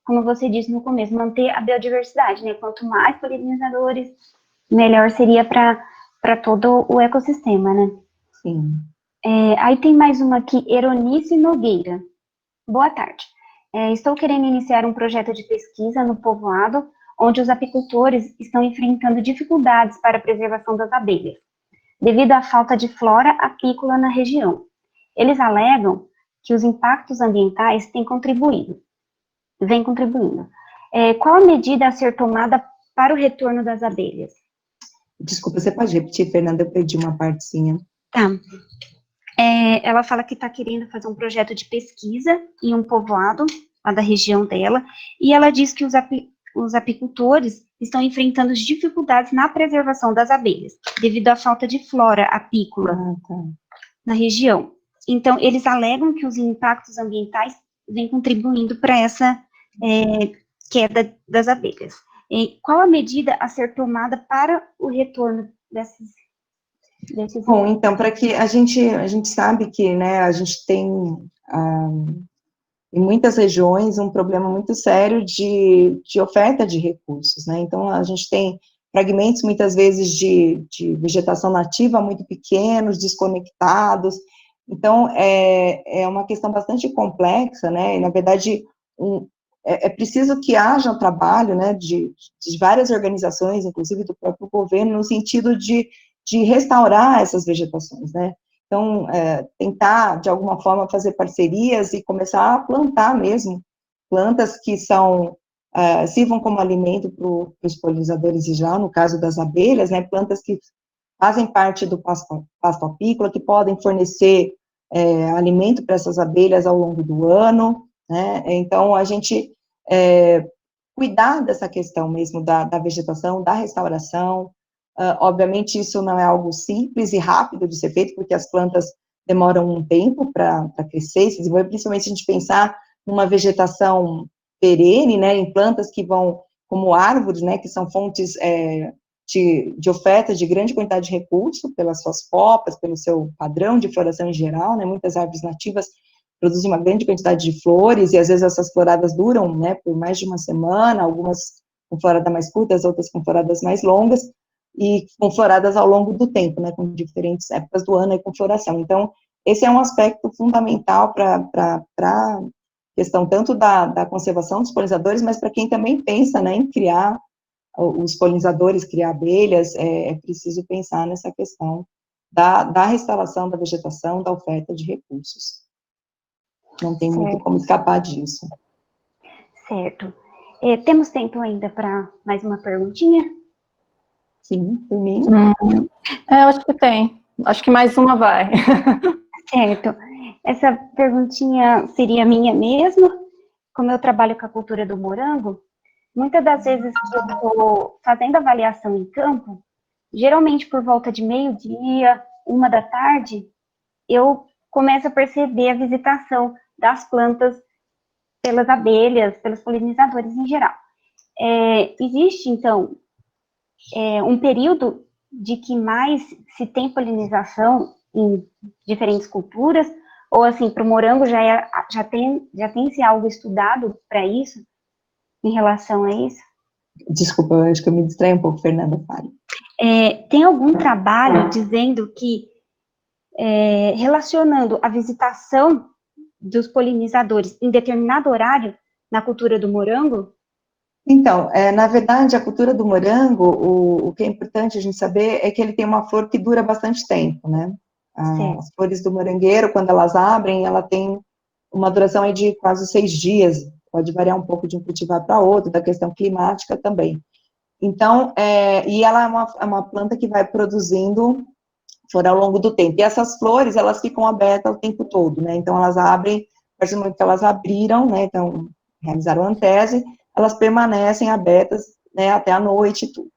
como você disse no começo, manter a biodiversidade, né? Quanto mais polinizadores, melhor seria para todo o ecossistema, né? Sim. Aí tem mais uma aqui, Eronice Nogueira. Boa tarde. Estou querendo iniciar um projeto de pesquisa no povoado, onde os apicultores estão enfrentando dificuldades para a preservação das abelhas, devido à falta de flora apícola na região. Eles alegam que os impactos ambientais vêm contribuindo. Qual a medida a ser tomada para o retorno das abelhas? Desculpa, você pode repetir, Fernanda? Eu perdi uma partezinha. Tá. Ela fala que está querendo fazer um projeto de pesquisa em um povoado, lá da região dela, e ela diz que os apicultores estão enfrentando dificuldades na preservação das abelhas, devido à falta de flora apícola na região. Então, eles alegam que os impactos ambientais vêm contribuindo para essa queda das abelhas. Qual a medida a ser tomada para o retorno desses... Bom, então, para que a gente sabe que, né, a gente tem, em muitas regiões, um problema muito sério de oferta de recursos, né, então a gente tem fragmentos, muitas vezes, de vegetação nativa muito pequenos, desconectados, então, é uma questão bastante complexa, né, e, na verdade, é preciso que haja um trabalho, né, de várias organizações, inclusive do próprio governo, no sentido de de restaurar essas vegetações, né? Então, tentar, de alguma forma, fazer parcerias e começar a plantar mesmo plantas que sirvam como alimento para os polinizadores em geral, no caso das abelhas, né? Plantas que fazem parte do pasto apícola, que podem fornecer alimento para essas abelhas ao longo do ano, né? Então, a gente cuidar dessa questão mesmo da vegetação, da restauração. Obviamente, isso não é algo simples e rápido de ser feito, porque as plantas demoram um tempo para crescer e se desenvolver, principalmente se a gente pensar numa vegetação perene, né, em plantas que vão, como árvores, né, que são fontes de oferta de grande quantidade de recurso, pelas suas copas, pelo seu padrão de floração em geral, né, muitas árvores nativas produzem uma grande quantidade de flores, e às vezes essas floradas duram, né, por mais de uma semana, algumas com floradas mais curtas, outras com floradas mais longas, e com floradas ao longo do tempo, né, com diferentes épocas do ano e com floração. Então, esse é um aspecto fundamental para a questão tanto da conservação dos polinizadores, mas para quem também pensa, né, em criar os polinizadores, criar abelhas, é preciso pensar nessa questão da restauração da vegetação, da oferta de recursos. Não tem muito como escapar disso. Certo. Temos tempo ainda para mais uma perguntinha? Sim, por mim. Eu acho que tem. Acho que mais uma vai. Certo. Essa perguntinha seria minha mesmo. Como eu trabalho com a cultura do morango, muitas das vezes que eu estou fazendo avaliação em campo, geralmente por volta de meio-dia, 1 da tarde, eu começo a perceber a visitação das plantas pelas abelhas, pelos polinizadores em geral. Existe, então, um período de que mais se tem polinização em diferentes culturas, ou assim, para o morango já tem-se algo estudado para isso, em relação a isso? Desculpa, eu acho que eu me distraí um pouco, Fernanda, fale. Tem algum trabalho dizendo que, relacionando a visitação dos polinizadores em determinado horário na cultura do morango? Então, na verdade, a cultura do morango, o que é importante a gente saber é que ele tem uma flor que dura bastante tempo, né? As flores do morangueiro, quando elas abrem, ela tem uma duração aí de quase 6 dias, pode variar um pouco de um cultivar para outro, da questão climática também. Então, e ela é uma planta que vai produzindo flor ao longo do tempo. E essas flores, elas ficam abertas o tempo todo, né? Então, elas abrem, a partir do momento que elas abriram, né? Então, realizaram a antese, elas permanecem abertas, né? Até a noite e tudo.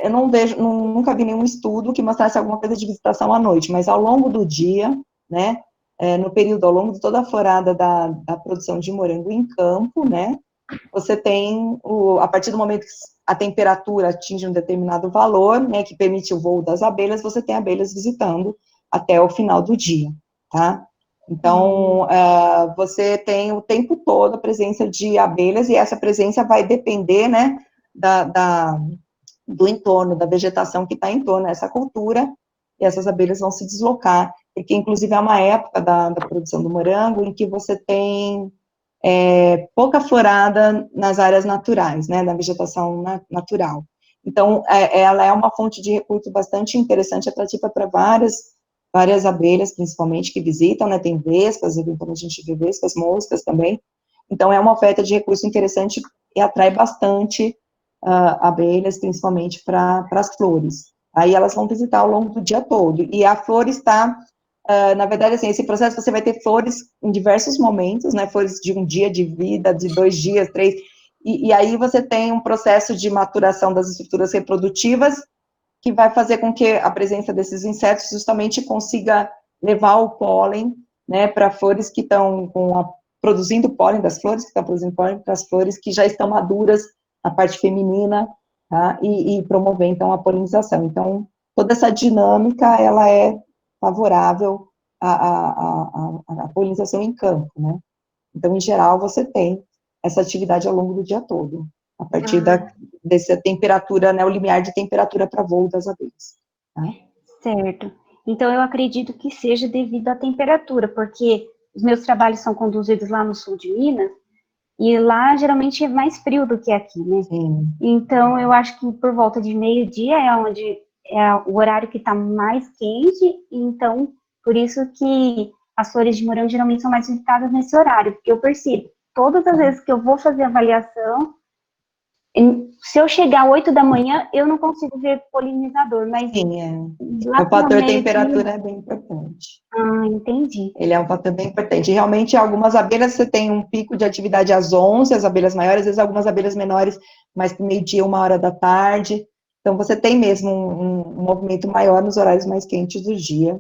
Eu nunca vi nenhum estudo que mostrasse alguma coisa de visitação à noite, mas ao longo do dia, né? No período, ao longo de toda a florada da produção de morango em campo, né? Você tem, a partir do momento que a temperatura atinge um determinado valor, né, que permite o voo das abelhas, você tem abelhas visitando até o final do dia, tá? Então, você tem o tempo todo a presença de abelhas, e essa presença vai depender, né, do entorno, da vegetação que está em torno dessa cultura, e essas abelhas vão se deslocar, porque, inclusive, é uma época da produção do morango em que você tem pouca florada nas áreas naturais, né, na vegetação natural. Então, ela é uma fonte de recurso bastante interessante, atrativa para várias abelhas, principalmente, que visitam, né, tem vespas, eventualmente a gente vê vespas, moscas também. Então, é uma oferta de recurso interessante e atrai bastante abelhas, principalmente para as flores. Aí elas vão visitar ao longo do dia todo, e a flor está... na verdade, assim, esse processo você vai ter flores em diversos momentos, né, flores de um dia de vida, de 2 dias, 3, e aí você tem um processo de maturação das estruturas reprodutivas, que vai fazer com que a presença desses insetos justamente consiga levar o pólen, né, para flores que estão produzindo pólen das flores, que estão produzindo pólen para as flores que já estão maduras na parte feminina, tá, e promover, então, a polinização. Então, toda essa dinâmica, ela é favorável à polinização em campo, né? Então, em geral, você tem essa atividade ao longo do dia todo, a partir dessa temperatura, né, o limiar de temperatura para voo das abelhas. Tá? Certo. Então, eu acredito que seja devido à temperatura, porque os meus trabalhos são conduzidos lá no sul de Minas, e lá geralmente é mais frio do que aqui, né? Sim. Então, eu acho que por volta de meio-dia é onde é o horário que está mais quente, então, por isso que as flores de morango geralmente são mais visitadas nesse horário, porque eu percebo, todas as vezes que eu vou fazer avaliação, se eu chegar às 8 da manhã, eu não consigo ver polinizador, mas Sim, lá o fator pelo temperatura é bem importante. Ah, entendi. Ele é um fator bem importante. Realmente, algumas abelhas, você tem um pico de atividade às 11, as abelhas maiores, às vezes algumas abelhas menores, mais para meio-dia, 1 hora da tarde. Então, você tem mesmo um movimento maior nos horários mais quentes do dia,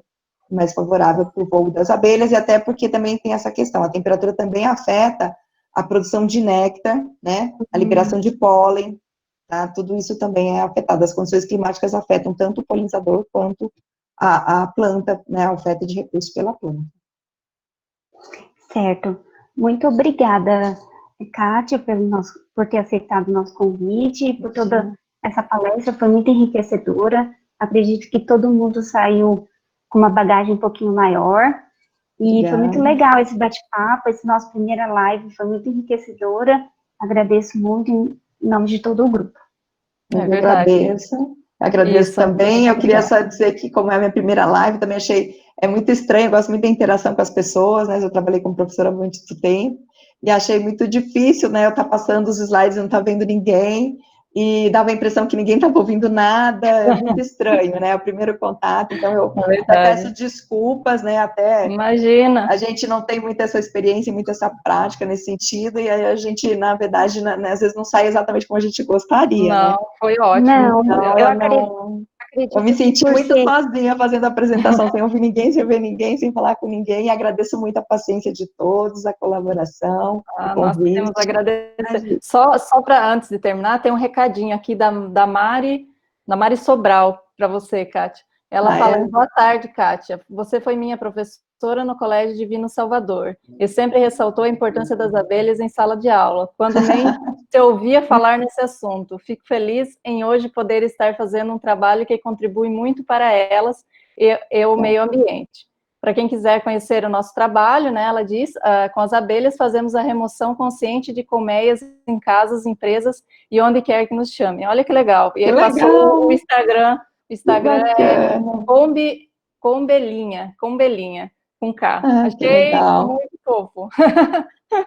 mais favorável para o voo das abelhas, e até porque também tem essa questão, a temperatura também afeta a produção de néctar, né, a liberação de pólen, tá? Tudo isso também é afetado. As condições climáticas afetam tanto o polinizador quanto a planta, né, a oferta de recursos pela planta. Certo. Muito obrigada, Kátia, por ter aceitado o nosso convite, por toda essa palestra, foi muito enriquecedora. Acredito que todo mundo saiu com uma bagagem um pouquinho maior. E foi muito legal esse bate-papo, esse nosso primeira live, foi muito enriquecedora. Agradeço muito em nome de todo o grupo. Eu agradeço Isso. também. Eu queria só dizer que, como é a minha primeira live, também achei, muito estranho, eu gosto muito da interação com as pessoas, né, eu trabalhei como professora há muito tempo, e achei muito difícil, né, eu estar passando os slides e não estar vendo ninguém, e dava a impressão que ninguém estava ouvindo nada, é muito estranho, né, o primeiro contato, então eu até peço desculpas, né, até... Imagina. A gente não tem muita essa experiência, muita essa prática nesse sentido, e aí a gente, na verdade, né, às vezes não sai exatamente como a gente gostaria, Não, né? foi ótimo. Não, Então, eu acredito eu me senti por muito ser- sozinha fazendo a apresentação, sem ouvir ninguém, sem ver ninguém, sem falar com ninguém, e agradeço muito a paciência de todos, a colaboração, o Nós temos convite. a agradecer. Só para, antes de terminar, tem um recadinho aqui da Mari Sobral, para você, Kátia. Ela fala, boa tarde, Kátia. Você foi minha professora no Colégio Divino Salvador e sempre ressaltou a importância das abelhas em sala de aula, quando nem se ouvia falar nesse assunto. Fico feliz em hoje poder estar fazendo um trabalho que contribui muito para elas e o meio ambiente. Para quem quiser conhecer o nosso trabalho, né, ela diz, com as abelhas fazemos a remoção consciente de colmeias em casas, empresas e onde quer que nos chame. Olha que legal. E aí passou o Instagram é Combelinha, com K. Achei muito fofo.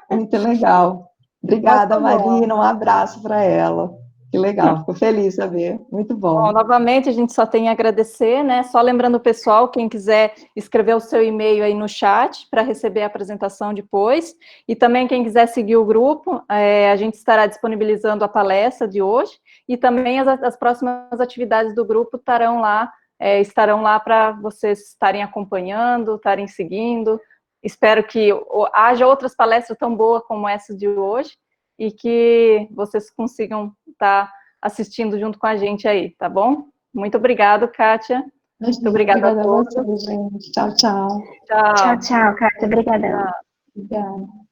Muito legal. Obrigada, Marina, um abraço para ela. Que legal, fico feliz de saber. Muito bom. Bom, novamente, a gente só tem a agradecer, né? Só lembrando o pessoal, quem quiser escrever o seu e-mail aí no chat para receber a apresentação depois. E também quem quiser seguir o grupo, a gente estará disponibilizando a palestra de hoje e também as próximas atividades do grupo estarão lá para vocês estarem acompanhando, estarem seguindo. Espero que haja outras palestras tão boas como essa de hoje e que vocês consigam estar assistindo junto com a gente aí, tá bom? Muito obrigado, Kátia. Muito obrigada a todos. Gente. Tchau, tchau. Tchau, tchau, Kátia. Obrigada. Obrigada.